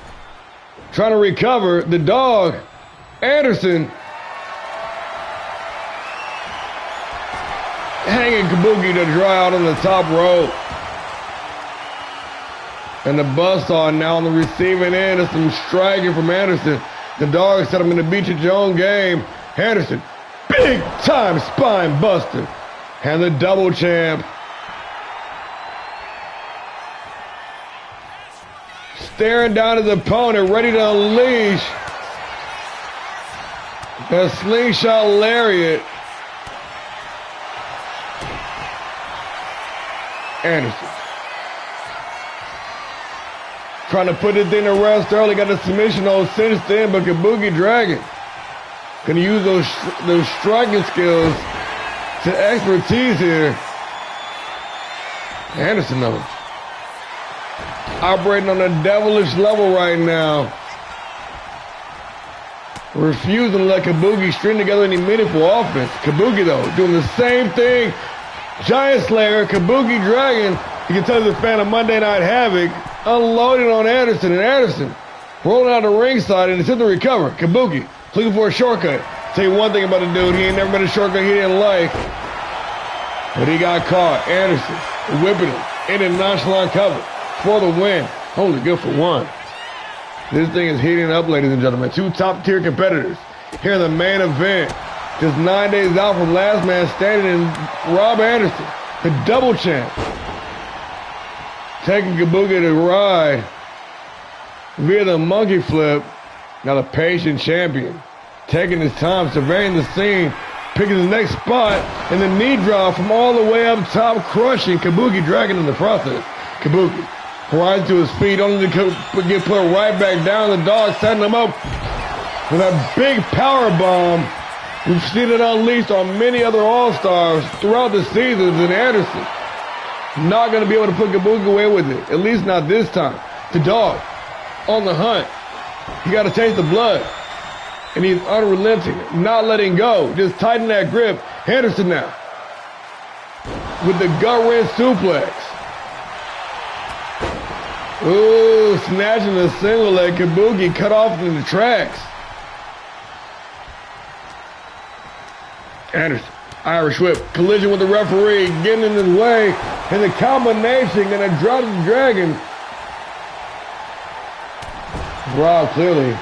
Trying to recover. The dog, Anderson, hanging Kabuki to dry out on the top rope. And the buzzsaw now on the receiving end of some striking from Anderson. The dog said, I'm going to beat you at your own game. Anderson, big time spine buster. And the double champ. Staring down his opponent, ready to unleash a slingshot lariat. Anderson trying to put this thing to rest early, got the submission all cinched in, but Kabuki Dragon gonna use those striking skills to expertise here. Anderson though, operating on a devilish level right now. Refusing to let Kabuki string together any meaningful offense. Kabuki though, doing the same thing. Giant Slayer, Kabuki Dragon, you can tell he's a fan of Monday Night Havoc, unloading on Anderson, and Anderson rolling out the ringside and attempting to recover. Kabuki looking for a shortcut. Tell you one thing about the dude, he ain't never been a shortcut he didn't like. But he got caught. Anderson whipping him in a nonchalant cover for the win. Only good for one. This thing is heating up, ladies and gentlemen. Two top-tier competitors here in the main event. Just 9 days out from last man standing, in Rob Anderson, the double champ, taking Kabuki to ride via the monkey flip. Now the patient champion, taking his time, surveying the scene, picking the next spot, and the knee drop from all the way up top, crushing Kabuki Dragon in the process. Kabuki rises to his feet, only to get put right back down. The dog setting him up with a big power bomb. We've seen it unleashed on many other All-Stars throughout the seasons, and Anderson not going to be able to put Kabuki away with it, at least not this time. The dog on the hunt. He got to taste the blood. And he's unrelenting, not letting go. Just tighten that grip. Anderson now with the gut wrench suplex. Ooh, snatching the single leg. Kabuki cut off in the tracks. Anderson, Irish whip, collision with the referee, getting in his way, and the combination gonna drop the Dragon. Rob clearly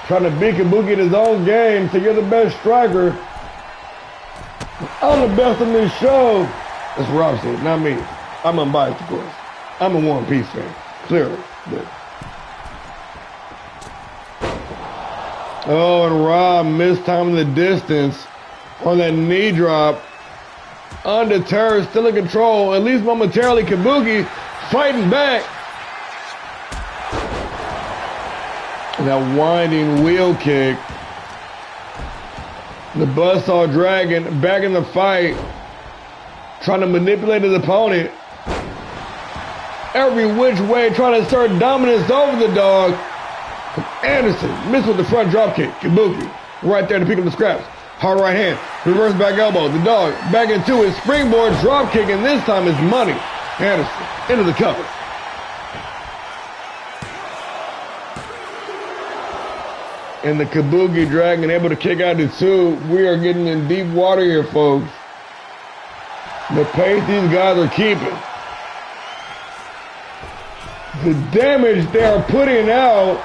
trying to beat Kabuki in his own game, so you're the best striker. I'm the best in this show. That's what Rob said, not me. I'm unbiased, of course. I'm a War and Peace fan, clearly. But. Oh, and Rob mistiming the distance on that knee drop. Undeterred, still in control, at least momentarily. Kabuki fighting back. And that winding wheel kick. The Buzzsaw Dragon back in the fight, trying to manipulate his opponent. Every which way, trying to assert dominance over the dog. Anderson missed with the front drop kick. Kabuki right there to pick up the scraps. Hard right hand, reverse back elbow. The dog back into his springboard drop kick, and this time it's money. Anderson into the cover. And the Kabuki Dragon able to kick out the two. We are getting in deep water here, folks. The pace these guys are keeping. The damage they are putting out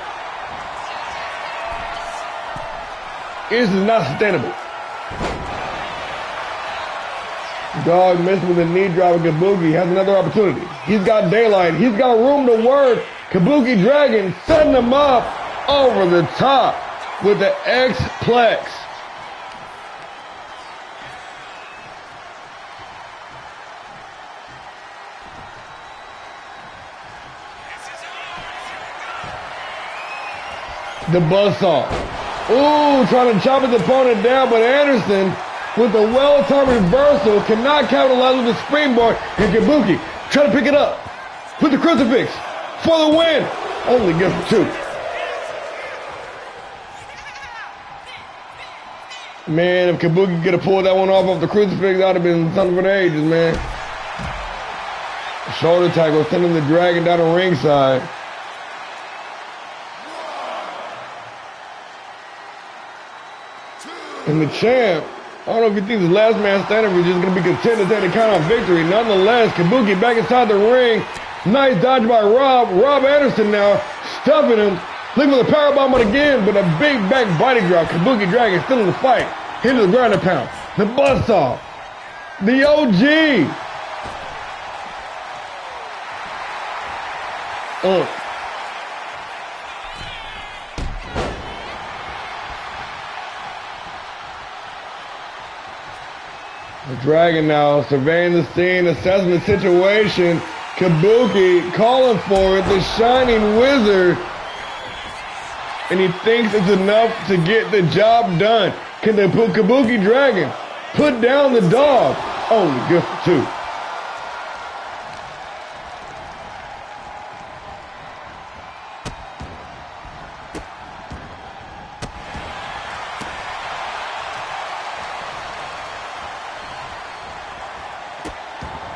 is not sustainable. Dog missed with a knee drop, and Kabuki has another opportunity. He's got daylight. He's got room to work. Kabuki Dragon setting him up over the top with the X-Plex. The buzzsaw. Ooh, trying to chop his opponent down, but Anderson with a well-timed reversal cannot capitalize with the springboard, and Kabuki trying to pick it up with the crucifix for the win. Only good for two. Man, if Kabuki could have pulled that one off the crucifix, that would have been something for the ages, man. Shoulder tackle, sending the Dragon down the ringside. And the champ, I don't know if you think this last man standing is just going to be content to take the count on victory. Nonetheless, Kabuki back inside the ring. Nice dodge by Rob. Rob Anderson now stuffing him. Looking for the powerbomb again, but a big back body drop. Kabuki Dragon still in the fight. Into the ground and pound. The buzzsaw. The OG. The Dragon now surveying the scene, assessing the situation. Kabuki calling for it, the Shining Wizard. And he thinks it's enough to get the job done. Can the Kabuki Dragon put down the dog? Only good for two.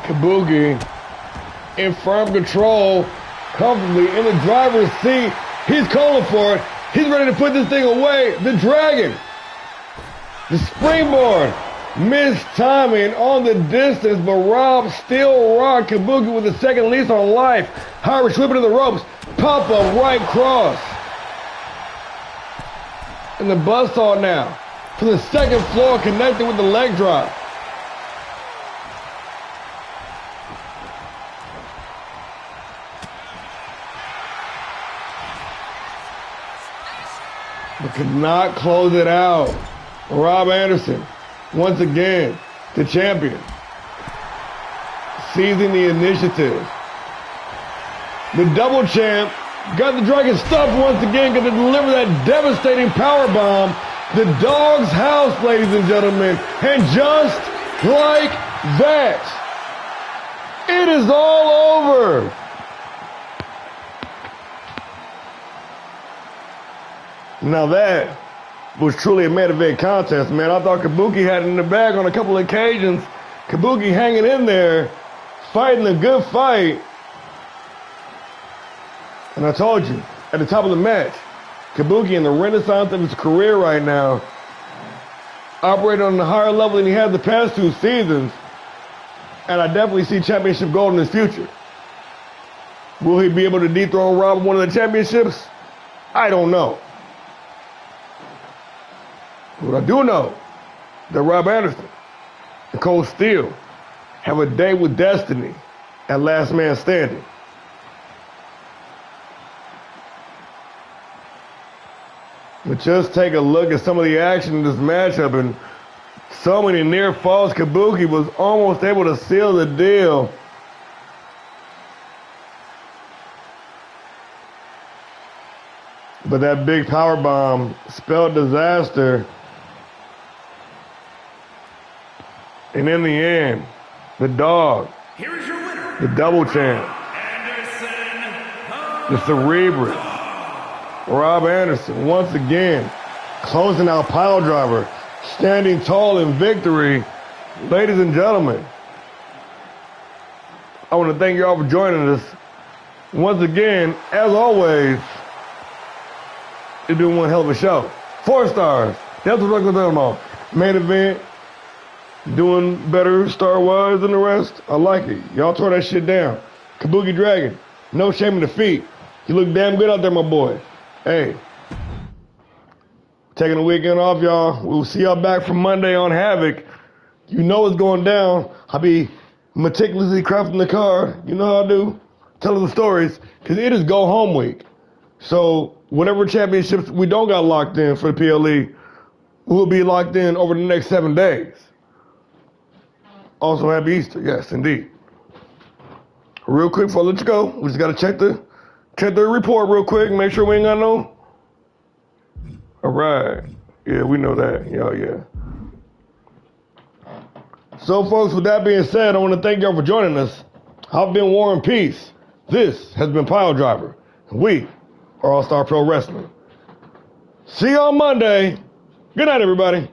Kabuki in firm control, comfortably in the driver's seat. He's calling for it. He's ready to put this thing away. The Dragon. The springboard. Missed timing on the distance, but Rob still rocked Kabuki with a second lease on life. Irish whip into the ropes. Pop up right cross. And the buzzsaw now from the second floor connected with the leg drop. But could not close it out. Rob Anderson, once again, the champion, seizing the initiative. The double champ got the Dragon stuffed once again, going to deliver that devastating power bomb. The dog's house, ladies and gentlemen, and just like that, it is all over. Now that was truly a main event contest, man. I thought Kabuki had it in the bag on a couple of occasions. Kabuki hanging in there, fighting a good fight. And I told you, at the top of the match, Kabuki in the renaissance of his career right now, operating on a higher level than he had the past 2 seasons. And I definitely see championship gold in his future. Will he be able to dethrone Rob in one of the championships? I don't know. But I do know that Rob Anderson and Cole Steele have a date with destiny at Last Man Standing. But just take a look at some of the action in this matchup, and so many near falls. Kabuki was almost able to seal the deal. But that big power bomb spelled disaster. And in the end, the dog, Here is your winner, the double champ, the Cerebrus, Rob Anderson, once again, closing out PileDriver, standing tall in victory. Ladies and gentlemen, I want to thank you all for joining us. Once again, as always, it's been one hell of a show. 4 stars. That's what I'm talking about. Main event, doing better star-wise than the rest. I like it. Y'all tore that shit down. Kabuki Dragon, no shame in defeat. You look damn good out there, my boy. Hey, taking the weekend off, y'all. We'll see y'all back for Monday on Havoc. You know what's going down. I'll be meticulously crafting the card. You know how I do. Telling the stories, because it is go home week. So whatever championships we don't got locked in for the PLE, we'll be locked in over the next 7 days. Also, happy Easter. Yes, indeed. Real quick before I let you go, we just got to check the report real quick, make sure we ain't got no. All right. Yeah, we know that. Yeah. So, folks, with that being said, I want to thank y'all for joining us. I've been War and Peace. This has been PileDriver. We are All-Star Pro Wrestling. See you on Monday. Good night, everybody.